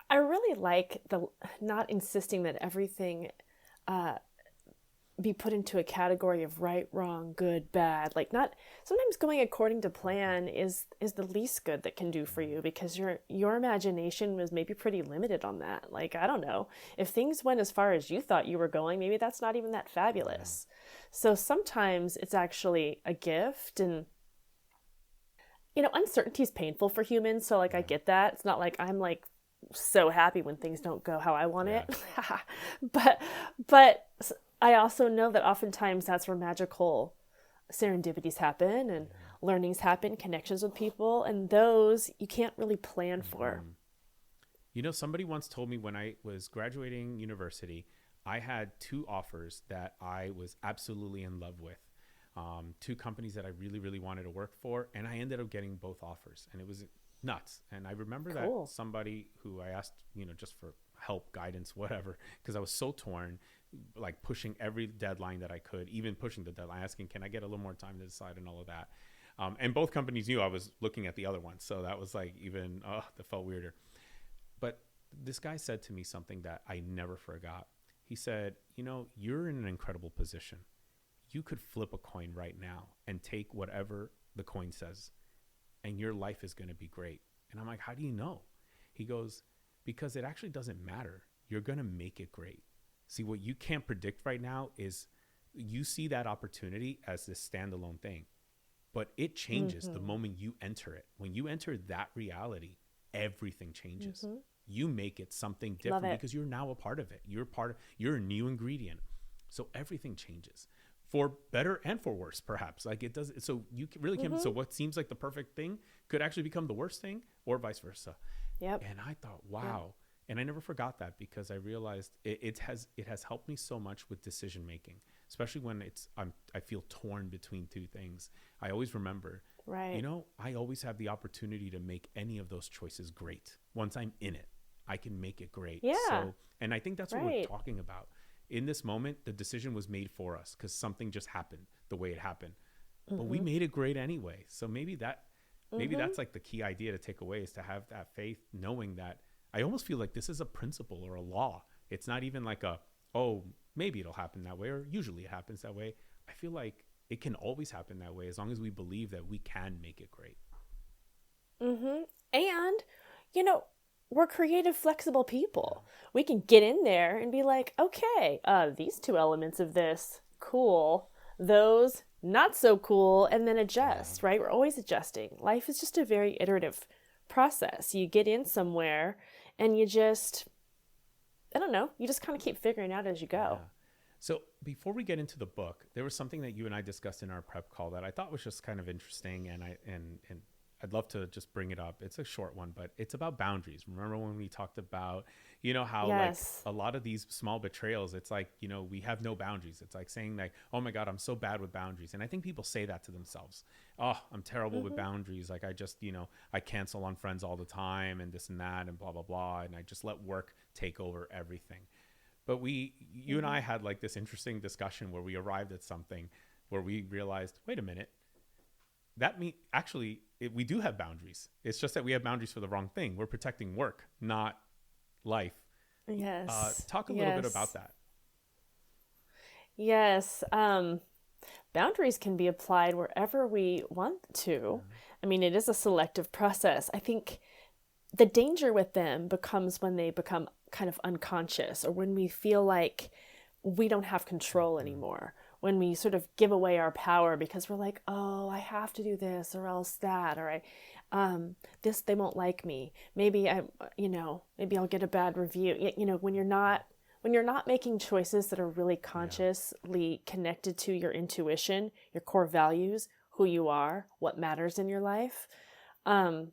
I really like the not insisting that everything be put into a category of right, wrong, good, bad. Like, not sometimes going according to plan is the least good that can do for you, because your imagination was maybe pretty limited on that. Like, I don't know, if things went as far as you thought you were going, maybe that's not even that fabulous. So sometimes it's actually a gift. And uncertainty is painful for humans, so like I get that. It's not like I'm like so happy when things don't go how I want it. but I also know that oftentimes that's where magical serendipities happen and learnings happen, connections with people, and those you can't really plan for. Somebody once told me when I was graduating university, I had 2 offers that I was absolutely in love with. 2 companies that I really, really wanted to work for, and I ended up getting both offers, and it was nuts. And I remember that somebody who I asked, just for help, guidance, whatever, because I was so torn, like pushing every deadline that I could, even pushing the deadline, asking, can I get a little more time to decide, and all of that. And both companies knew I was looking at the other one. So that was like even, that felt weirder. But this guy said to me something that I never forgot. He said, you're in an incredible position. You could flip a coin right now and take whatever the coin says, and your life is going to be great. And I'm like, how do you know? He goes, because it actually doesn't matter. You're going to make it great. See, what you can't predict right now is you see that opportunity as this standalone thing, but it changes the moment you enter it. When you enter that reality, everything changes. You make it something different because you're now a part of it. You're a new ingredient. So everything changes for better and for worse, perhaps. Like it does. So you really can't. So what seems like the perfect thing could actually become the worst thing, or vice versa. Yep. And I thought, wow. Yep. And I never forgot that, because I realized it has helped me so much with decision making, especially when I feel torn between 2 things. I always remember, right. I always have the opportunity to make any of those choices great. Once I'm in it, I can make it great. Yeah. So, and I think that's what we're talking about. In this moment, the decision was made for us because something just happened the way it happened, but we made it great anyway. So maybe that's like the key idea to take away, is to have that faith, knowing that I almost feel like this is a principle or a law. It's not even like maybe it'll happen that way, or usually it happens that way. I feel like it can always happen that way as long as we believe that we can make it great. And, we're creative, flexible people. We can get in there and be like, okay, these 2 elements of this, cool. Those, not so cool, and then adjust, right? We're always adjusting. Life is just a very iterative process. You get in somewhere and you just, I don't know, you just kind of keep figuring out as you go. Yeah. So before we get into the book, there was something that you and I discussed in our prep call that I thought was just kind of interesting, and I'd love to just bring it up. It's a short one, but it's about boundaries. Remember when we talked about, how like a lot of these small betrayals, it's like, we have no boundaries. It's like saying like, oh my God, I'm so bad with boundaries. And I think people say that to themselves. Oh, I'm terrible with boundaries. Like I just, I cancel on friends all the time and this and that and blah, blah, blah. And I just let work take over everything. But you and I had like this interesting discussion where we arrived at something where we realized, wait a minute, that means actually we do have boundaries. It's just that we have boundaries for the wrong thing. We're protecting work, not life. Yes. Talk a little bit about that. Yes. Boundaries can be applied wherever we want to. I mean, it is a selective process. I think the danger with them becomes when they become kind of unconscious, or when we feel like we don't have control anymore, when we sort of give away our power because we're like, oh, I have to do this or else that, or they won't like me. Maybe maybe I'll get a bad review. When you're not making choices that are really consciously connected to your intuition, your core values, who you are, what matters in your life. And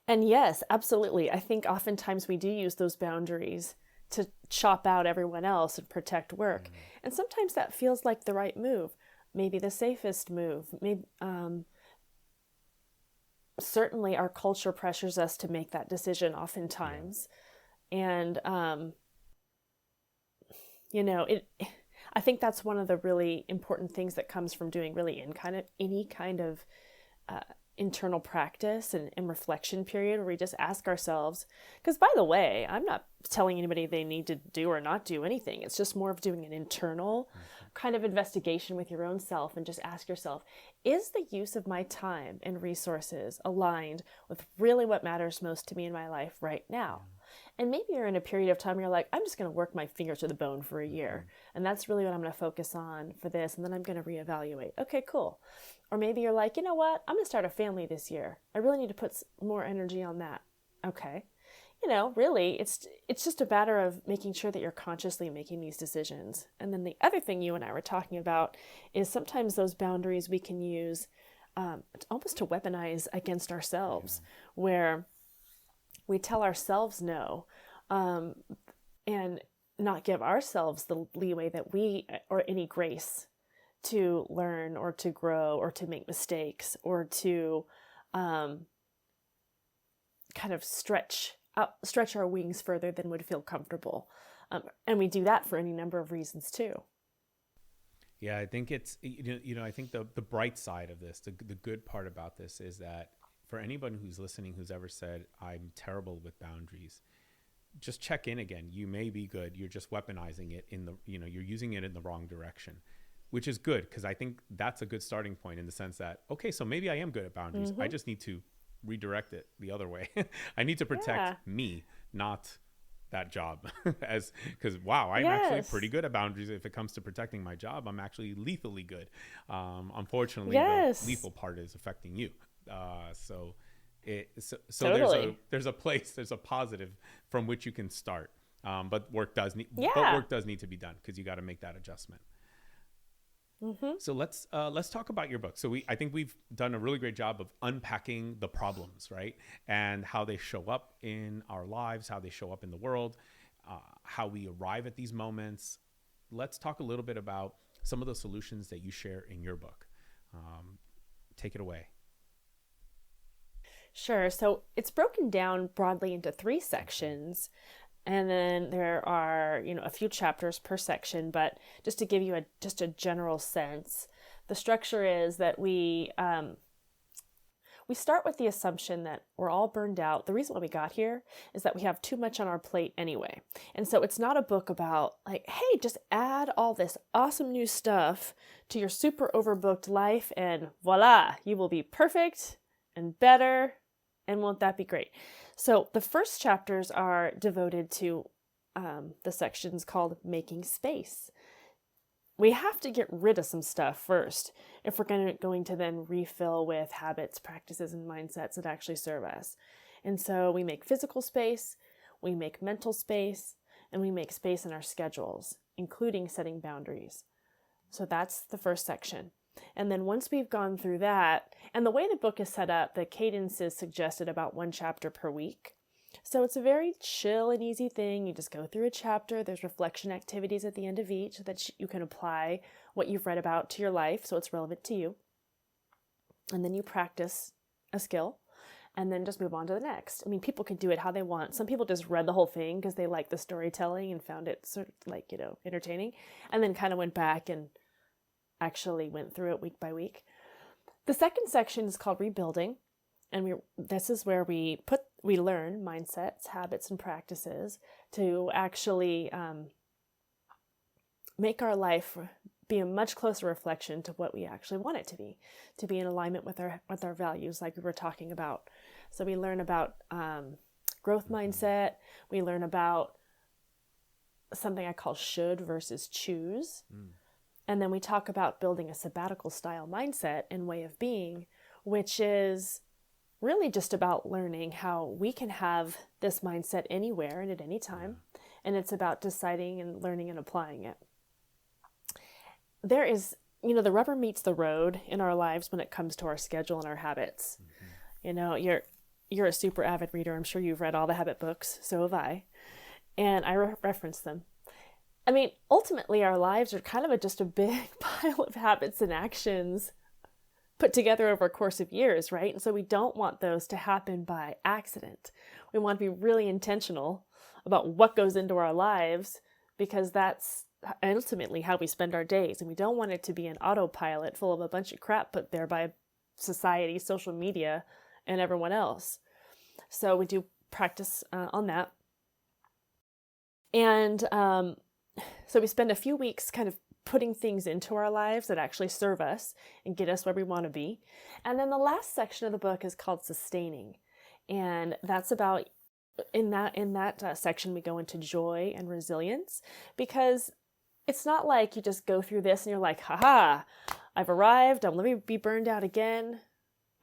yes, absolutely. I think oftentimes we do use those boundaries to chop out everyone else and protect work. And sometimes that feels like the right move, maybe the safest move. Maybe, certainly our culture pressures us to make that decision oftentimes. And, I think that's one of the really important things that comes from doing really any kind of internal practice and reflection period, where we just ask ourselves, because by the way, I'm not telling anybody they need to do or not do anything. It's just more of doing an internal kind of investigation with your own self, and just ask yourself, is the use of my time and resources aligned with really what matters most to me in my life right now? And maybe you're in a period of time where you're like, I'm just going to work my fingers to the bone for a year. And that's really what I'm going to focus on for this. And then I'm going to reevaluate. Okay, cool. Or maybe you're like, you know what? I'm going to start a family this year. I really need to put more energy on that. Okay. Really, it's just a matter of making sure that you're consciously making these decisions. And then the other thing you and I were talking about is sometimes those boundaries we can use almost to weaponize against ourselves, where we tell ourselves no, and not give ourselves the leeway that or any grace to learn or to grow or to make mistakes or to kind of stretch our wings further than would feel comfortable. And we do that for any number of reasons too. Yeah, I think it's, I think the bright side of this, the good part about this is that for anyone who's listening, who's ever said, I'm terrible with boundaries, just check in again. You may be good. You're just weaponizing it you're using it in the wrong direction, which is good. Cause I think that's a good starting point in the sense that, okay, so maybe I am good at boundaries. I just need to redirect it the other way. I need to protect me, not that job. Because I'm actually pretty good at boundaries. If it comes to protecting my job, I'm actually lethally good. Unfortunately, the lethal part is affecting you. So totally. there's a positive from which you can start. But work does need to be done, because you got to make that adjustment. So let's talk about your book. So I think we've done a really great job of unpacking the problems, right? And how they show up in our lives, how they show up in the world, how we arrive at these moments. Let's talk a little bit about some of the solutions that you share in your book. Take it away. Sure. So it's broken down broadly into 3 sections. And then there are, a few chapters per section, but just to give you just a general sense, the structure is that we start with the assumption that we're all burned out. The reason why we got here is that we have too much on our plate anyway. And so it's not a book about like, hey, just add all this awesome new stuff to your super overbooked life and voila, you will be perfect and better. And won't that be great? So the first chapters are devoted to the sections called Making Space. We have to get rid of some stuff first if we're going to then refill with habits, practices, and mindsets that actually serve us. And so we make physical space, we make mental space, and we make space in our schedules, including setting boundaries. So that's the first section. And then once we've gone through that, and the way the book is set up, the cadence is suggested about 1 chapter per week. So it's a very chill and easy thing. You just go through a chapter. There's reflection activities at the end of each so that you can apply what you've read about to your life so it's relevant to you. And then you practice a skill and then just move on to the next. I mean, people can do it how they want. Some people just read the whole thing because they liked the storytelling and found it sort of like, entertaining, and then kind of went back and actually went through it week by week. The second section is called Rebuilding, and this is where we learn mindsets, habits, and practices to actually make our life be a much closer reflection to what we actually want it to be in alignment with our values, like we were talking about. So we learn about growth mindset. We learn about something I call should versus choose. And then we talk about building a sabbatical style mindset and way of being, which is really just about learning how we can have this mindset anywhere and at any time. And it's about deciding and learning and applying it. There is, the rubber meets the road in our lives when it comes to our schedule and our habits. You're a super avid reader. I'm sure you've read all the habit books. So have I. And I reference them. I mean, ultimately, our lives are kind of just a big pile of habits and actions put together over a course of years, right? And so we don't want those to happen by accident. We want to be really intentional about what goes into our lives, because that's ultimately how we spend our days. And we don't want it to be an autopilot full of a bunch of crap put there by society, social media, and everyone else. So we do practice on that. And so we spend a few weeks kind of putting things into our lives that actually serve us and get us where we want to be. And then the last section of the book is called sustaining. And that's about, in that section, we go into joy and resilience, because it's not like you just go through this and you're like, haha, I've arrived, let me be burned out again,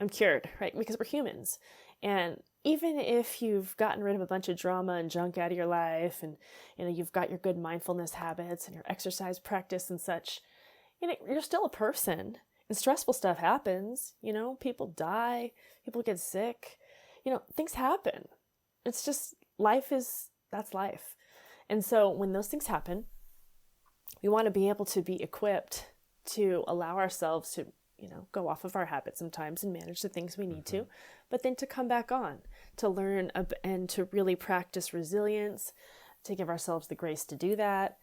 I'm cured, right? Because we're humans. And even if you've gotten rid of a bunch of drama and junk out of your life, and you've got your good mindfulness habits and your exercise practice and such, you're still a person, and stressful stuff happens. People die, people get sick, things happen. It's just that's life. And so when those things happen, we want to be able to be equipped to allow ourselves to go off of our habits sometimes and manage the things we need to, but then to come back on, to learn and to really practice resilience, to give ourselves the grace to do that,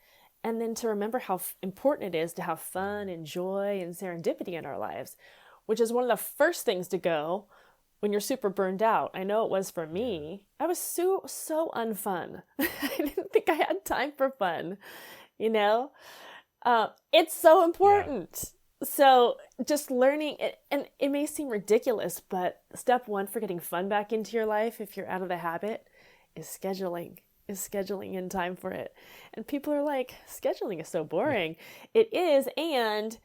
and then to remember how important it is to have fun and joy and serendipity in our lives, which is one of the first things to go when you're super burned out. I know it was for me. I was so unfun. I didn't think I had time for fun, It's so important. Yeah. So just learning it, and it may seem ridiculous, but step one for getting fun back into your life, if you're out of the habit, is scheduling in time for it. And people are like, scheduling is so boring. It is. And,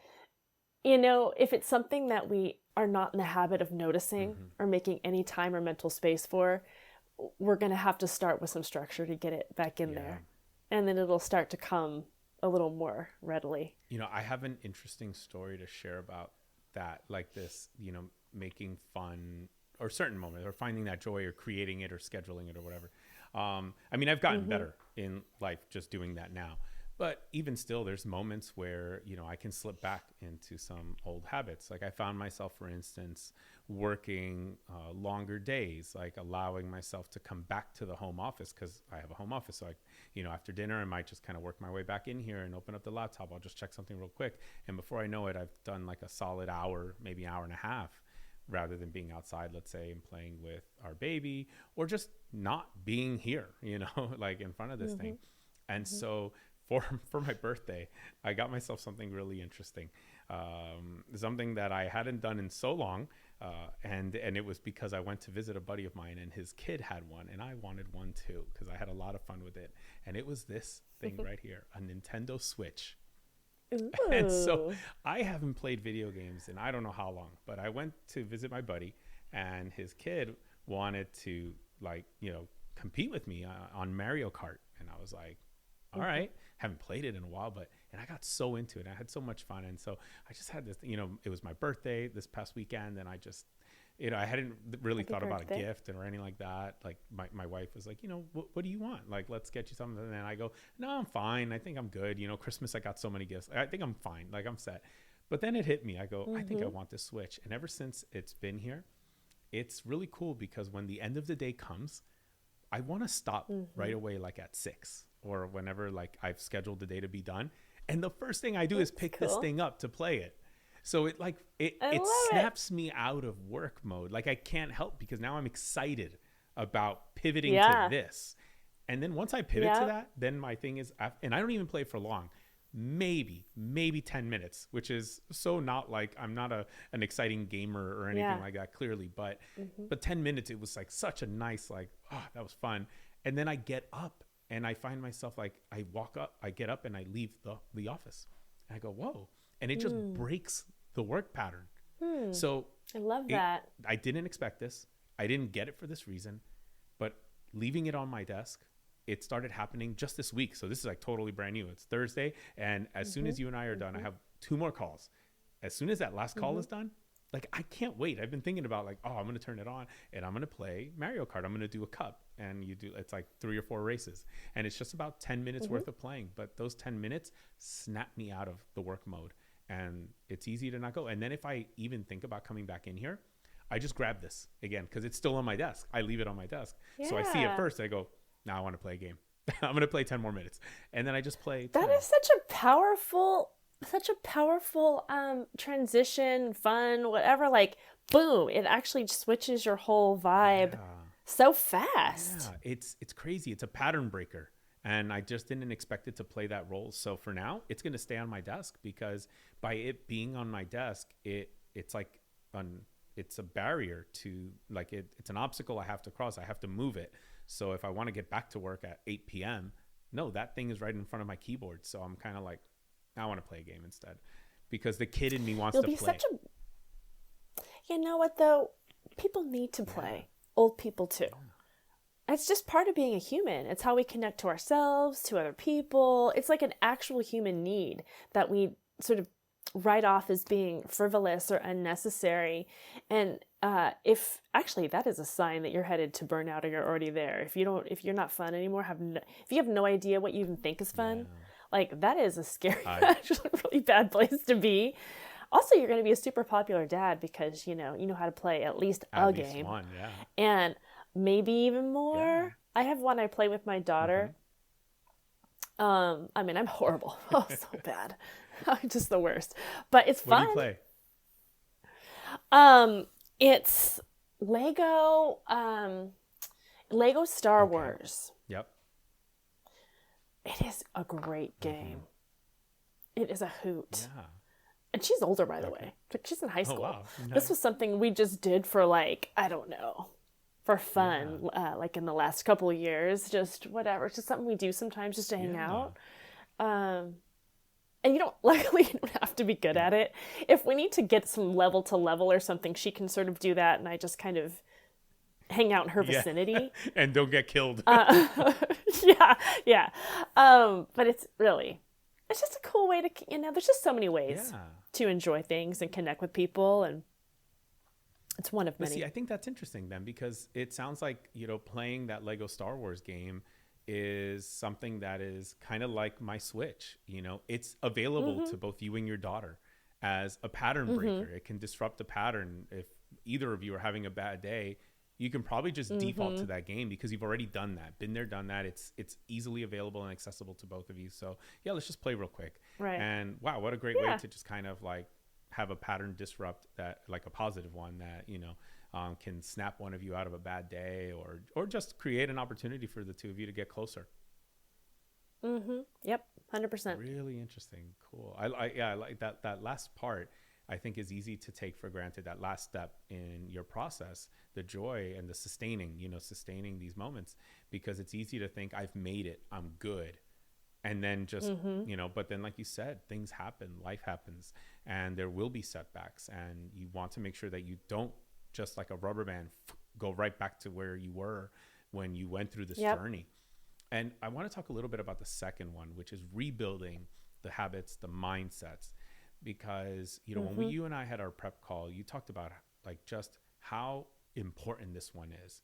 if it's something that we are not in the habit of noticing or making any time or mental space for, we're going to have to start with some structure to get it back in there. And then it'll start to come a little more readily. I have an interesting story to share about that, like this, making fun or certain moments, or finding that joy, or creating it, or scheduling it, or whatever. I've gotten better in life just doing that now, but even still, there's moments where, I can slip back into some old habits. Like I found myself, for instance, working longer days, like allowing myself to come back to the home office, because I have a home office. So after dinner, I might just kind of work my way back in here and open up the laptop. I'll just check something real quick. And before I know it, I've done like a solid hour, maybe hour and a half, rather than being outside, let's say, and playing with our baby, or just not being here, like in front of this thing. And so for my birthday, I got myself something really interesting, something that I hadn't done in so long. And it was because I went to visit a buddy of mine, and his kid had one, and I wanted one too, because I had a lot of fun with it. And it was this thing right here, a Nintendo Switch. Ooh. And so I haven't played video games in I don't know how long, but I went to visit my buddy, and his kid wanted to compete with me on Mario Kart. And I was like, all right, haven't played it in a while, and I got so into it. I had so much fun. And so I just had this, it was my birthday this past weekend, and I just, I hadn't really thought about a gift or anything like that. Like my wife was like, what do you want? Like, let's get you something. And then I go, no, I'm fine. I think I'm good. Christmas, I got so many gifts. I think I'm fine. Like, I'm set. But then it hit me. I go, I think I want this Switch. And ever since it's been here, it's really cool, because when the end of the day comes, I want to stop right away, like at 6 or whenever, like I've scheduled the day to be done. And the first thing I do is pick this thing up to play it. So it snaps me out of work mode. Like I can't help, because now I'm excited about pivoting to this. And then once I pivot to that, then my thing is, and I don't even play for long, maybe 10 minutes, which is so not like, I'm not an exciting gamer or anything like that, clearly, but 10 minutes, it was like such a nice, like, oh, that was fun. And then I get up and I find myself, like, I get up and I leave the office, and I go, whoa. And it just breaks the work pattern. So I love that. I didn't expect this. I didn't get it for this reason, but leaving it on my desk, it started happening just this week. So this is like totally brand new. It's Thursday. And as soon as you and I are done, I have 2 more calls. As soon as that last call is done, like, I can't wait. I've been thinking about, like, oh, I'm going to turn it on and I'm going to play Mario Kart. I'm going to do a cup, and it's like 3 or 4 races, and it's just about 10 minutes worth of playing. But those 10 minutes snap me out of the work mode, and it's easy to not go. And then if I even think about coming back in here, I just grab this again, because it's still on my desk. I leave it on my desk. So I see it first. I go, now I want to play a game. I'm going to play 10 more minutes. And then I just play 10. That is such a powerful transition, fun, whatever. Like, boom, it actually switches your whole vibe so fast. Yeah, it's crazy. It's a pattern breaker. And I just didn't expect it to play that role. So for now, it's going to stay on my desk, because by it being on my desk, it's like it's a barrier to, like, it's an obstacle I have to cross. I have to move it. So if I want to get back to work at 8 p.m., no, that thing is right in front of my keyboard. So I'm kind of like, I want to play a game instead, because the kid in me wants to play. You know what, though? People need to play. Old people too. It's just part of being a human. It's how we connect to ourselves, to other people. It's like an actual human need that we sort of write off as being frivolous or unnecessary. And if actually that is a sign that you're headed to burnout, or you're already there. If you're not fun anymore, if you have no idea what you even think is fun, like, that is a scary, actually really bad place to be. Also, you're going to be a super popular dad, because you know how to play at least a game. One, and maybe even more. Yeah. I have one I play with my daughter. I mean, I'm horrible. Oh, so bad. I'm just the worst. But it's fun. What do you play? It's Lego Star Wars. Yep. It is a great game. It is a hoot. Yeah. And she's older, by the way. Like, she's in high school. Oh, wow. Nice. This was something we just did for, like, I don't know, for fun, like in the last couple of years, just whatever. It's just something we do sometimes just to hang out. And luckily you don't have to be good at it. If we need to get some level to level or something, she can sort of do that, and I just kind of hang out in her vicinity. And don't get killed. Yeah. But it's just a cool way to, there's just so many ways to enjoy things and connect with people, and it's one of many. See, I think that's interesting then, because it sounds like, playing that Lego Star Wars game is something that is kind of like my Switch. It's available to both you and your daughter as a pattern breaker. It can disrupt a pattern. If either of you are having a bad day, you can probably just default to that game, because you've already done that, been there, done that. It's easily available and accessible to both of you. So yeah, let's just play real quick. Right. And wow, what a great way to just kind of like have a pattern disrupt, that, like a positive one that, can snap one of you out of a bad day, or just create an opportunity for the two of you to get closer. Yep. 100%. Really interesting. Cool. I like that last part. I think is easy to take for granted, that last step in your process, the joy and the sustaining these moments, because it's easy to think, I've made it, I'm good. And then just, but then, like you said, things happen, life happens, and there will be setbacks, and you want to make sure that you don't just like a rubber band go right back to where you were when you went through this journey. And I want to talk a little bit about the second one, which is rebuilding the habits, the mindsets. Because, when you and I had our prep call, you talked about like just how important this one is.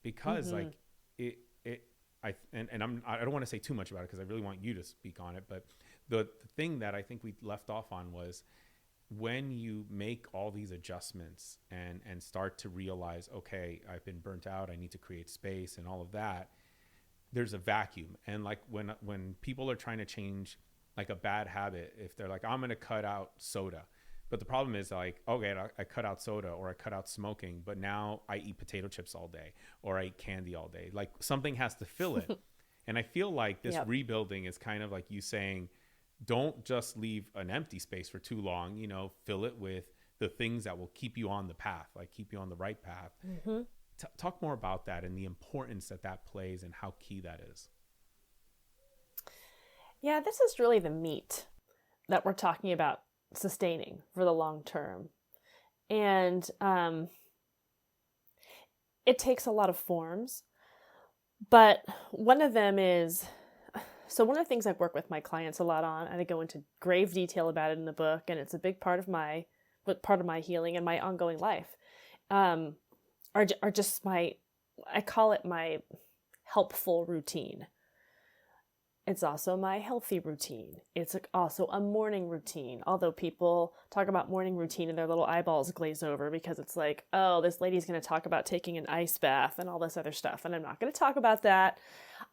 Because like I don't want to say too much about it, because I really want you to speak on it. But the thing that I think we left off on was, when you make all these adjustments and start to realize, okay, I've been burnt out, I need to create space and all of that, there's a vacuum. And like when people are trying to change like a bad habit, if they're like, I'm going to cut out soda, but the problem is like, okay, I cut out soda, or I cut out smoking, but now I eat potato chips all day, or I eat candy all day. Like, something has to fill it. And I feel like this rebuilding is kind of like you saying, don't just leave an empty space for too long, fill it with the things that will keep you on the path, like keep you on the right path. Talk more about that and the importance that plays and how key that is. Yeah, this is really the meat that we're talking about sustaining for the long term. And it takes a lot of forms, but one of them is, so one of the things I work with my clients a lot on, and I go into grave detail about it in the book, and it's a big part of my healing and my ongoing life, are just I call it my helpful routine. It's also my healthy routine. It's also a morning routine. Although people talk about morning routine and their little eyeballs glaze over because it's like, oh, this lady's going to talk about taking an ice bath and all this other stuff. And I'm not going to talk about that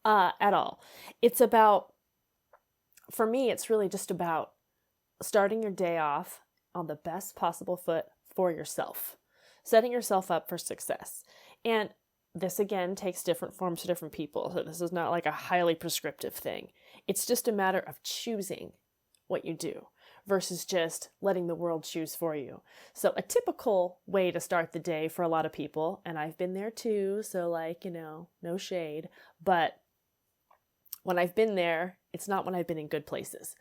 at all. It's about, for me, it's really just about starting your day off on the best possible foot for yourself, setting yourself up for success. And this, again, takes different forms for different people. So this is not like a highly prescriptive thing. It's just a matter of choosing what you do versus just letting the world choose for you. So a typical way to start the day for a lot of people, and I've been there too, so like, no shade, but when I've been there, it's not when I've been in good places.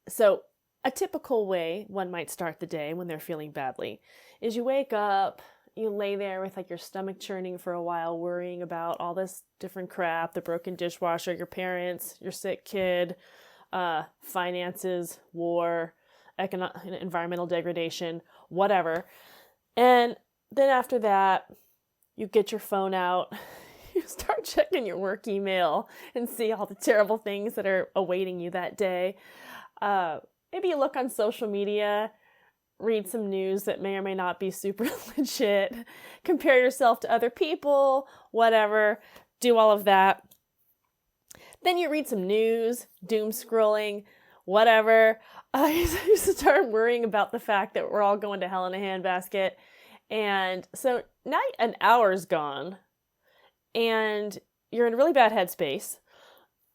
So a typical way one might start the day when they're feeling badly is you wake up, you lay there with like your stomach churning for a while, worrying about all this different crap, the broken dishwasher, your parents, your sick kid, finances, war, environmental degradation, whatever. And then after that, you get your phone out, you start checking your work email and see all the terrible things that are awaiting you that day. Maybe you look on social media, read some news that may or may not be super legit, compare yourself to other people, whatever, do all of that. Then you read some news, doom scrolling, whatever. You start worrying about the fact that we're all going to hell in a handbasket. And so now an hour's gone and you're in a really bad headspace.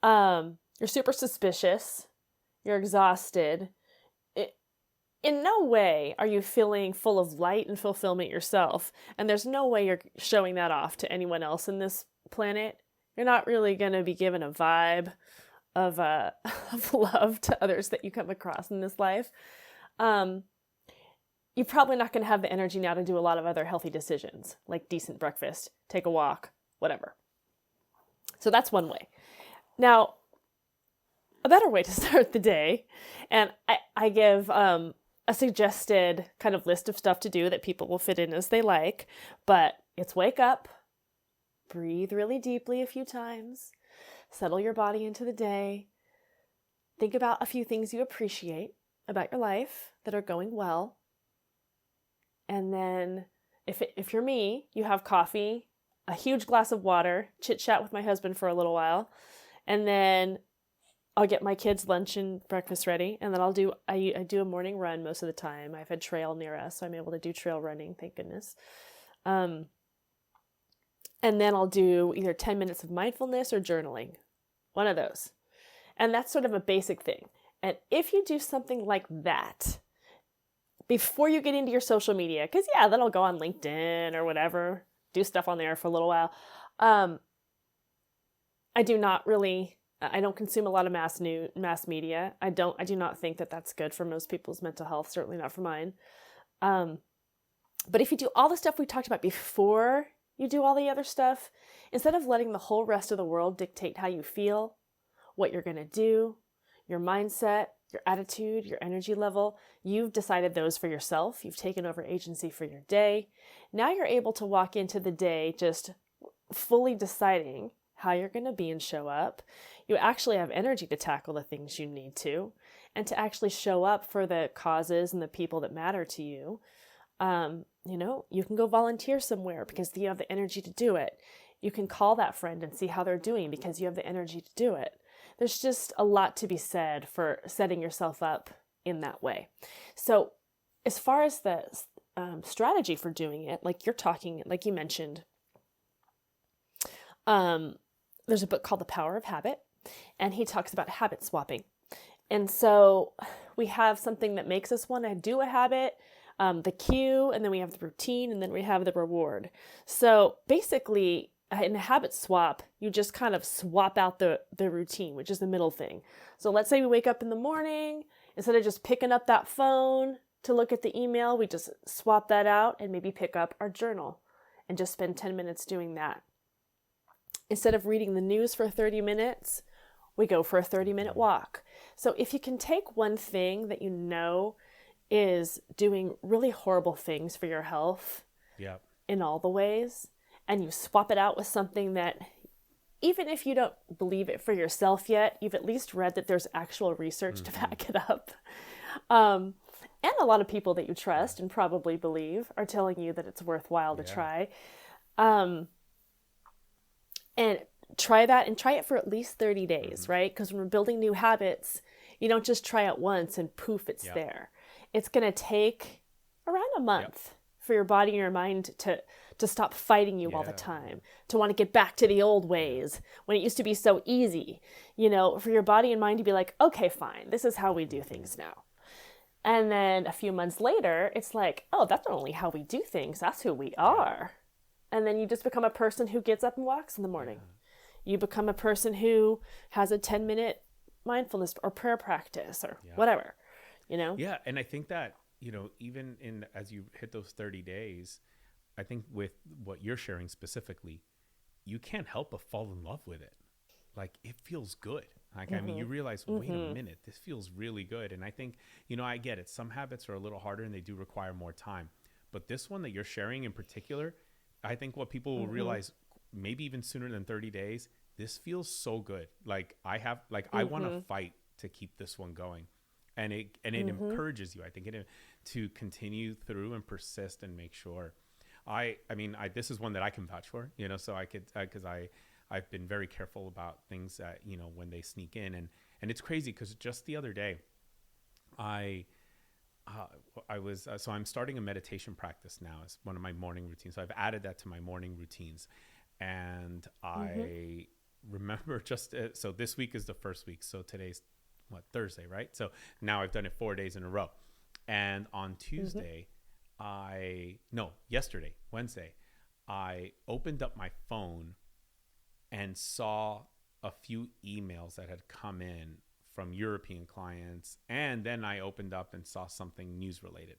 You're super suspicious. You're exhausted. In no way are you feeling full of light and fulfillment yourself. And there's no way you're showing that off to anyone else in this planet. You're not really going to be given a vibe of love to others that you come across in this life. You're probably not going to have the energy now to do a lot of other healthy decisions, like decent breakfast, take a walk, whatever. So that's one way. Now, a better way to start the day, and I give a suggested kind of list of stuff to do that people will fit in as they like, but it's wake up, breathe really deeply a few times, settle your body into the day, think about a few things you appreciate about your life that are going well, and then if you're me, you have coffee, a huge glass of water, chit-chat with my husband for a little while, and then I'll get my kids' lunch and breakfast ready, and then I do a morning run most of the time. I've had trail near us, so I'm able to do trail running, thank goodness. And then I'll do either 10 minutes of mindfulness or journaling, one of those. And that's sort of a basic thing. And if you do something like that before you get into your social media, because then I'll go on LinkedIn or whatever, do stuff on there for a little while. I don't consume a lot of mass media. I do not think that that's good for most people's mental health, certainly not for mine. But if you do all the stuff we talked about before you do all the other stuff, instead of letting the whole rest of the world dictate how you feel, what you're going to do, your mindset, your attitude, your energy level, you've decided those for yourself. You've taken over agency for your day. Now you're able to walk into the day just fully deciding how you're going to be and show up. You actually have energy to tackle the things you need to, and to actually show up for the causes and the people that matter to you. You can go volunteer somewhere because you have the energy to do it. You can call that friend and see how they're doing because you have the energy to do it. There's just a lot to be said for setting yourself up in that way. So as far as the strategy for doing it, like you mentioned, there's a book called The Power of Habit, and he talks about habit swapping. And so we have something that makes us want to do a habit, the cue, and then we have the routine, and then we have the reward. So basically, in a habit swap, you just kind of swap out the routine, which is the middle thing. So let's say we wake up in the morning, instead of just picking up that phone to look at the email, we just swap that out and maybe pick up our journal and just spend 10 minutes doing that. Instead of reading the news for 30 minutes, we go for a 30-minute walk. So if you can take one thing that you know is doing really horrible things for your health in all the ways, and you swap it out with something that even if you don't believe it for yourself yet, you've at least read that there's actual research to back it up. And a lot of people that you trust and probably believe are telling you that it's worthwhile to try. And try that, and try it for at least 30 days, right? Because when we're building new habits, you don't just try it once and poof, it's there. It's going to take around a month for your body and your mind to stop fighting you all the time, to want to get back to the old ways when it used to be so easy, you know, for your body and mind to be like, okay, fine, this is how we do things now. And then a few months later, it's like, oh, that's not only how we do things, that's who we are. And then you just become a person who gets up and walks in the morning. You become a person who has a 10-minute mindfulness or prayer practice or whatever, you know? Yeah. And I think that, you know, even as you hit those 30 days, I think with what you're sharing specifically, you can't help but fall in love with it. Like, it feels good. Like, I mean, you realize, wait a minute, this feels really good. And I think, you know, I get it. Some habits are a little harder and they do require more time. But this one that you're sharing in particular, I think what people will realize, maybe even sooner than 30 days, this feels so good. Like, I want to fight to keep this one going. And it encourages you, I think, to continue through and persist and make sure. I mean, this is one that I can vouch for, you know, so I could, because I've been very careful about things that, you know, when they sneak in, and it's crazy because just the other day, I was, so I'm starting a meditation practice now as one of my morning routines. So I've added that to my morning routines, and I remember so this week is the first week. So today's Thursday, right? So now I've done it 4 days in a row. And on Tuesday, yesterday, Wednesday, I opened up my phone and saw a few emails that had come in from European clients. And then I opened up and saw something news related.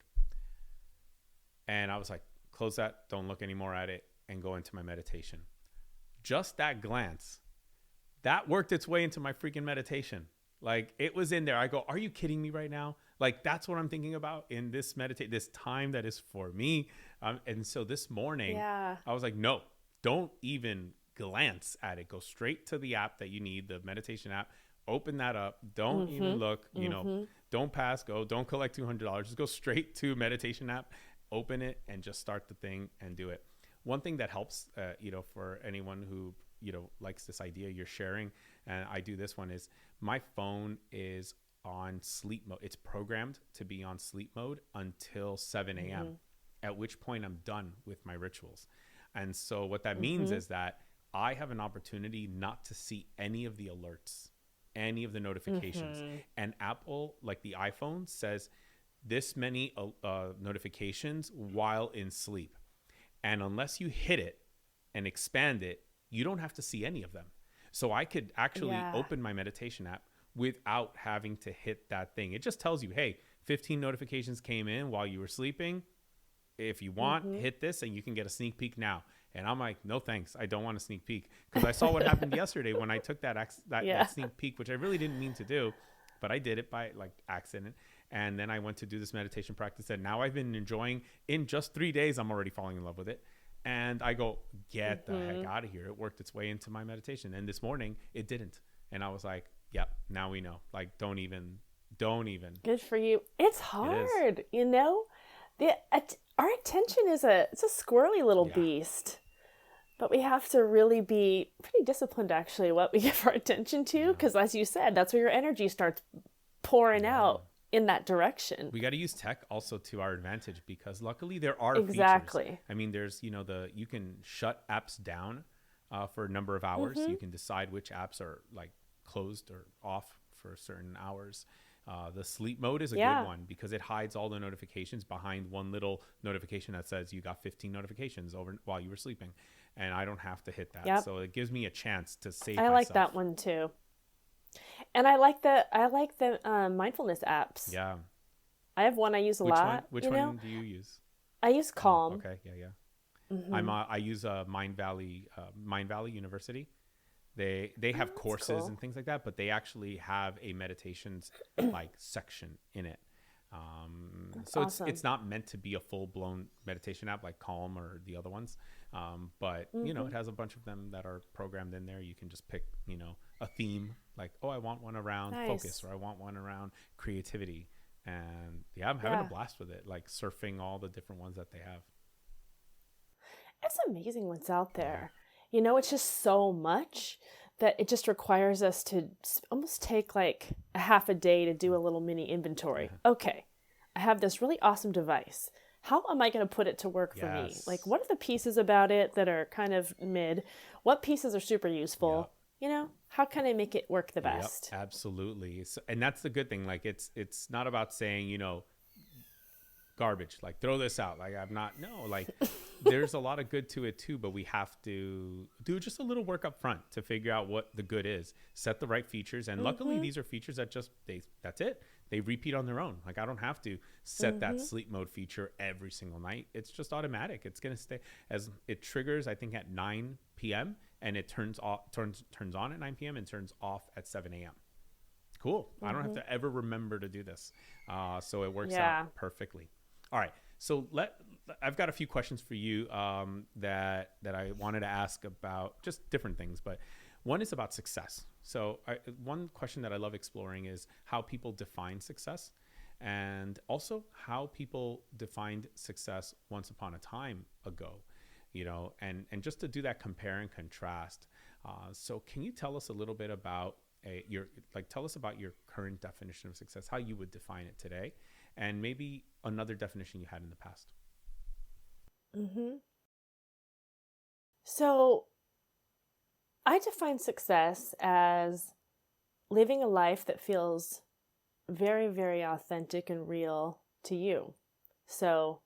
And I was like, close that, don't look anymore at it, and go into my meditation. Just that glance, that worked its way into my freaking meditation. Like, it was in there. I go, are you kidding me right now? Like, that's what I'm thinking about in this this time that is for me. And so this morning, I was like, no, don't even glance at it. Go straight to the app that you need, the meditation app. Open that up. Don't even look, you know, don't pass go. Don't collect $200. Just go straight to meditation app, open it, and just start the thing and do it. One thing that helps, you know, for anyone who, you know, likes this idea you're sharing, and I do this one, is my phone is on sleep mode. It's programmed to be on sleep mode until 7 a.m., at which point I'm done with my rituals. And so what that means is that I have an opportunity not to see any of the alerts, any of the notifications. And Apple, like the iPhone, says this many notifications while in sleep. And unless you hit it and expand it, you don't have to see any of them. So I could actually open my meditation app without having to hit that thing. It just tells you, hey, 15 notifications came in while you were sleeping. If you want, hit this and you can get a sneak peek now. And I'm like, no, thanks. I don't want a sneak peek, because I saw what happened yesterday when I took that sneak peek, which I really didn't mean to do, but I did it by like accident. And then I went to do this meditation practice that now I've been enjoying. In just 3 days, I'm already falling in love with it. And I go, get the heck out of here. It worked its way into my meditation. And this morning it didn't. And I was like, yep, now we know. Like, don't even. Good for you. It's hard, you know? Our attention is it's a squirrely little beast. But we have to really be pretty disciplined, actually, what we give our attention to. Because as you said, that's where your energy starts pouring out in that direction. We got to use tech also to our advantage, because luckily there are features. I mean, there's, you know, you can shut apps down for a number of hours. You can decide which apps are like closed or off for certain hours. The sleep mode is a good one, because it hides all the notifications behind one little notification that says you got 15 notifications over while you were sleeping, and I don't have to hit that. So it gives me a chance to save myself. I like that one too. And I like the mindfulness apps. Yeah. I have one I use a lot. Which one do you use? I use Calm. Okay. Yeah. I use Mind Valley University. They have courses and things like that, but they actually have a meditations like section in it. So awesome. It's not meant to be a full blown meditation app like Calm or the other ones. But it has a bunch of them that are programmed in there. You can just pick, a theme like, oh, I want one around focus, or I want one around creativity. And I'm having a blast with it, like surfing all the different ones that they have. It's amazing what's out there. It's just so much that it just requires us to almost take like a half a day to do a little mini inventory. Yeah. Okay, I have this really awesome device. How am I going to put it to work for me? Like, what are the pieces about it that are kind of mid? What pieces are super useful? Yep. How can I make it work the best? Yep, absolutely. So, and that's the good thing. Like, it's not about saying, garbage, like throw this out. Like, there's a lot of good to it too, but we have to do just a little work up front to figure out what the good is, set the right features. And luckily these are features that that's it. They repeat on their own. Like, I don't have to set that sleep mode feature every single night. It's just automatic. It's going to stay as it triggers, I think, at 9 p.m. and it turns on at 9 p.m. and turns off at 7 a.m. Cool. I don't have to ever remember to do this. So it works out perfectly. All right. So I've got a few questions for you that I wanted to ask about just different things, but one is about success. So one question that I love exploring is how people define success, and also how people defined success once upon a time ago, and just to do that compare and contrast. So can you tell us a little bit about tell us about your current definition of success, how you would define it today, and maybe another definition you had in the past? So I define success as living a life that feels very, very authentic and real to you. So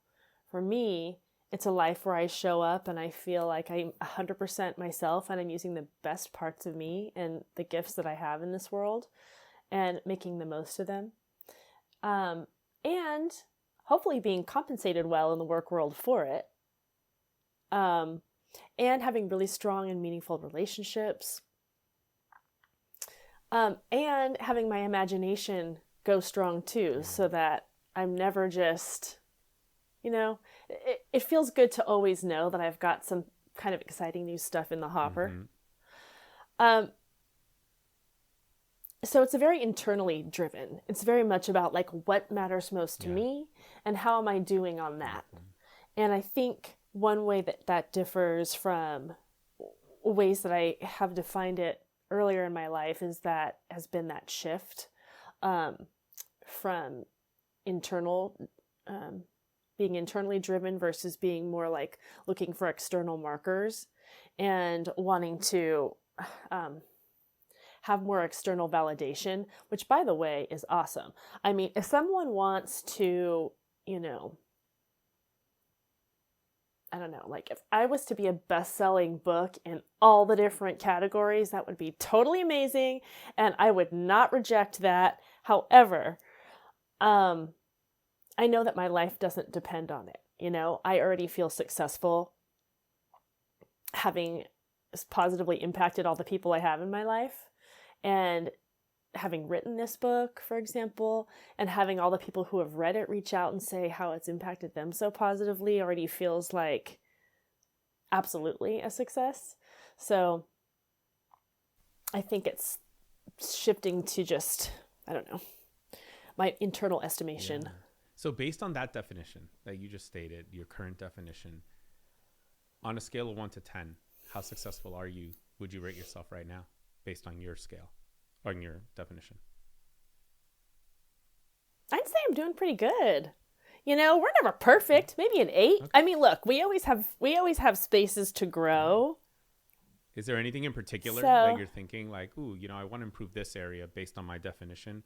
for me, it's a life where I show up and I feel like I'm 100% myself, and I'm using the best parts of me and the gifts that I have in this world and making the most of them. And hopefully being compensated well in the work world for it. And having really strong and meaningful relationships. And having my imagination go strong too, so that I'm never just, it feels good to always know that I've got some kind of exciting new stuff in the hopper. So it's a very internally driven. It's very much about like what matters most to me and how am I doing on that. And I think one way that differs from ways that I have defined it earlier in my life has been that shift from being internally driven versus being more like looking for external markers and wanting to have more external validation, which, by the way, is awesome. I mean, if someone wants to, I don't know, like if I was to be a best-selling book in all the different categories, that would be totally amazing, and I would not reject that. However, I know that my life doesn't depend on it. I already feel successful having positively impacted all the people I have in my life, and having written this book, for example, and having all the people who have read it reach out and say how it's impacted them so positively already feels like absolutely a success. So I think it's shifting to just, I don't know, my internal estimation. Yeah. So based on that definition that you just stated, your current definition, on a scale of 1 to 10, how successful would you rate yourself right now based on your scale? On your definition? I'd say I'm doing pretty good. We're never perfect. Maybe an 8. Okay. I mean, look, we always have spaces to grow. Is there anything in particular that you're thinking like, ooh, I want to improve this area based on my definition?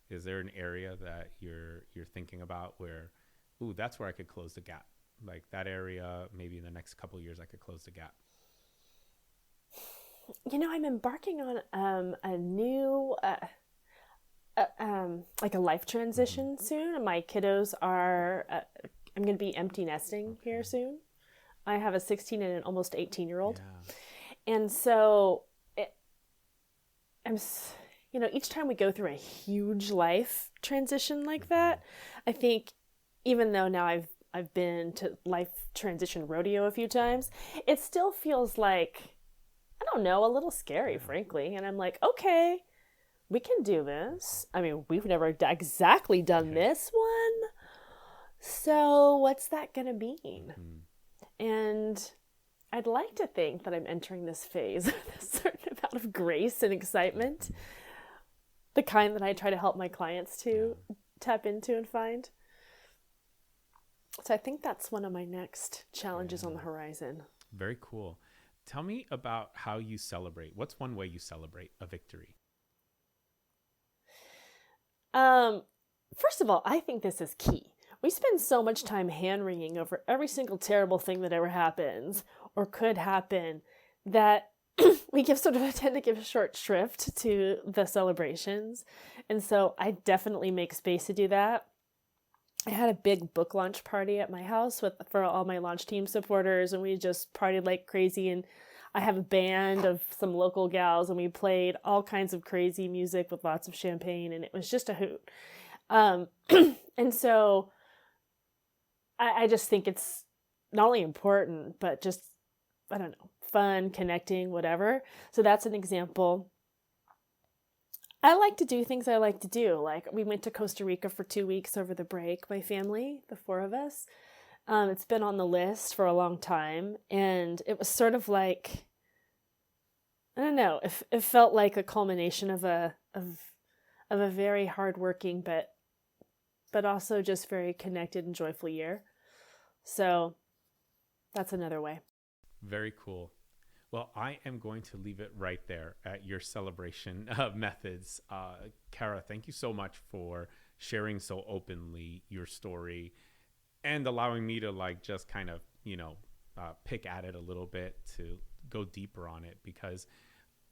Is there an area that you're thinking about where, ooh, that's where I could close the gap? Like that area, maybe in the next couple of years, I could close the gap. I'm embarking on a new, like a life transition soon. And my kiddos are, I'm going to be empty nesting here soon. I have a 16 and an almost 18-year-old. Yeah. And so each time we go through a huge life transition like that, I think even though now I've been to life transition rodeo a few times, it still feels like, I don't know, a little scary, frankly. And I'm like, okay, we can do this. I mean, we've never exactly done this one. So what's that going to mean? And I'd like to think that I'm entering this phase with a certain amount of grace and excitement, the kind that I try to help my clients to tap into and find. So I think that's one of my next challenges on the horizon. Very cool. Tell me about how you celebrate. What's one way you celebrate a victory? First of all, I think this is key. We spend so much time hand-wringing over every single terrible thing that ever happens or could happen that we tend to give short shrift to the celebrations. And so I definitely make space to do that. I had a big book launch party at my house for all my launch team supporters, and we just partied like crazy. And I have a band of some local gals, and we played all kinds of crazy music with lots of champagne, and it was just a hoot. And so I just think it's not only important, but just, I don't know, fun, connecting, whatever. So that's an example. I like to do things I like to do. Like, we went to Costa Rica for 2 weeks over the break, my family, the 4 of us. It's been on the list for a long time. And it was sort of like, I don't know, it felt like a culmination of a very hardworking, but also just very connected and joyful year. So that's another way. Very cool. Well, I am going to leave it right there at your celebration methods. Cara, thank you so much for sharing so openly your story and allowing me to just kind of, pick at it a little bit to go deeper on it, because,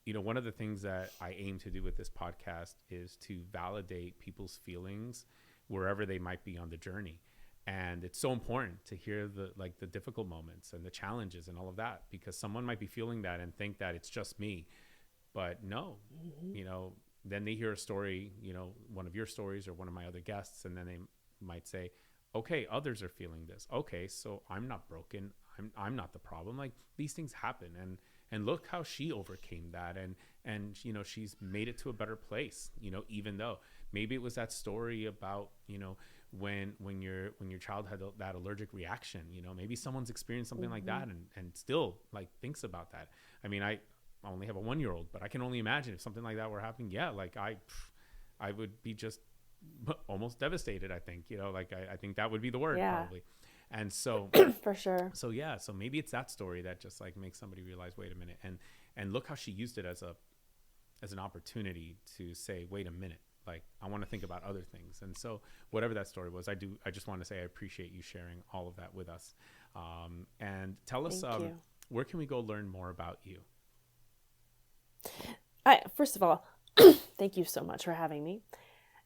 one of the things that I aim to do with this podcast is to validate people's feelings wherever they might be on the journey. And it's so important to hear the difficult moments and the challenges and all of that, because someone might be feeling that and think that it's just me. But no, then they hear a story, one of your stories or one of my other guests, and then they might say, okay, others are feeling this. Okay, so I'm not broken. I'm not the problem. Like, these things happen, and look how she overcame that, and she's made it to a better place, even though maybe it was that story about, when your child had that allergic reaction, maybe someone's experienced something like that and still thinks about that. I mean, I only have a 1-year-old, but I can only imagine if something like that were happening. Yeah. I would be just almost devastated. I think, I think that would be the word probably. And so for sure. So yeah, so maybe it's that story that just makes somebody realize, wait a minute. And look how she used it as an opportunity to say, wait a minute. I want to think about other things. And so whatever that story was, I just want to say I appreciate you sharing all of that with us. And tell us, where can we go learn more about you? First of all, thank you so much for having me.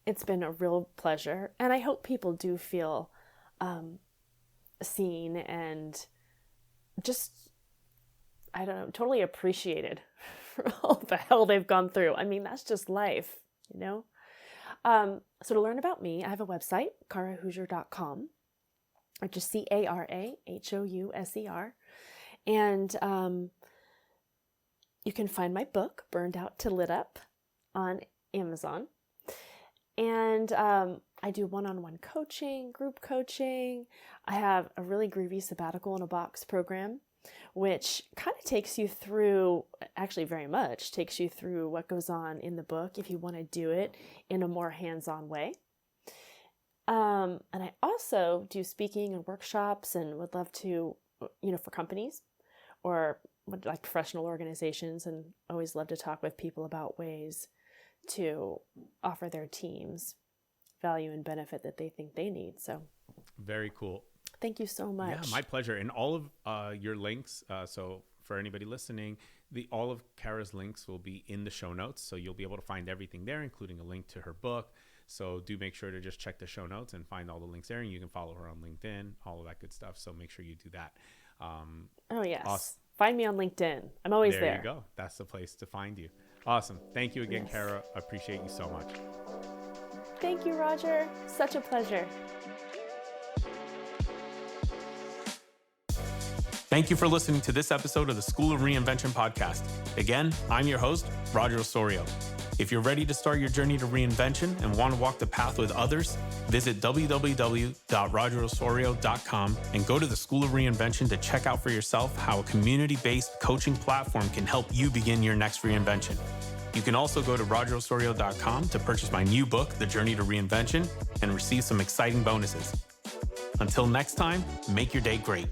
It's been a real pleasure. And I hope people do feel seen and just, I don't know, totally appreciated for all the hell they've gone through. I mean, that's just life, So to learn about me, I have a website, carahouser.com, or just CARAHOUSER. And you can find my book, Burned Out to Lit Up, on Amazon. And I do one-on-one coaching, group coaching. I have a really groovy sabbatical in a box program, which kind of takes you through, actually very much takes you through what goes on in the book if you want to do it in a more hands-on way. And I also do speaking and workshops and would love to, for companies or professional organizations, and always love to talk with people about ways to offer their teams value and benefit that they think they need. So very cool. Thank you so much. Yeah, my pleasure. And all of your links, so for anybody listening, all of Cara's links will be in the show notes. So you'll be able to find everything there, including a link to her book. So do make sure to just check the show notes and find all the links there. And you can follow her on LinkedIn, all of that good stuff. So make sure you do that. Oh, yes. Awesome. Find me on LinkedIn. I'm always there. There you go. That's the place to find you. Awesome. Thank you again, yes. Cara. I appreciate you so much. Thank you, Roger. Such a pleasure. Thank you for listening to this episode of the School of Reinvention podcast. Again, I'm your host, Roger Osorio. If you're ready to start your journey to reinvention and want to walk the path with others, visit www.rogerosorio.com and go to the School of Reinvention to check out for yourself how a community-based coaching platform can help you begin your next reinvention. You can also go to rogerosorio.com to purchase my new book, The Journey to Reinvention, and receive some exciting bonuses. Until next time, make your day great.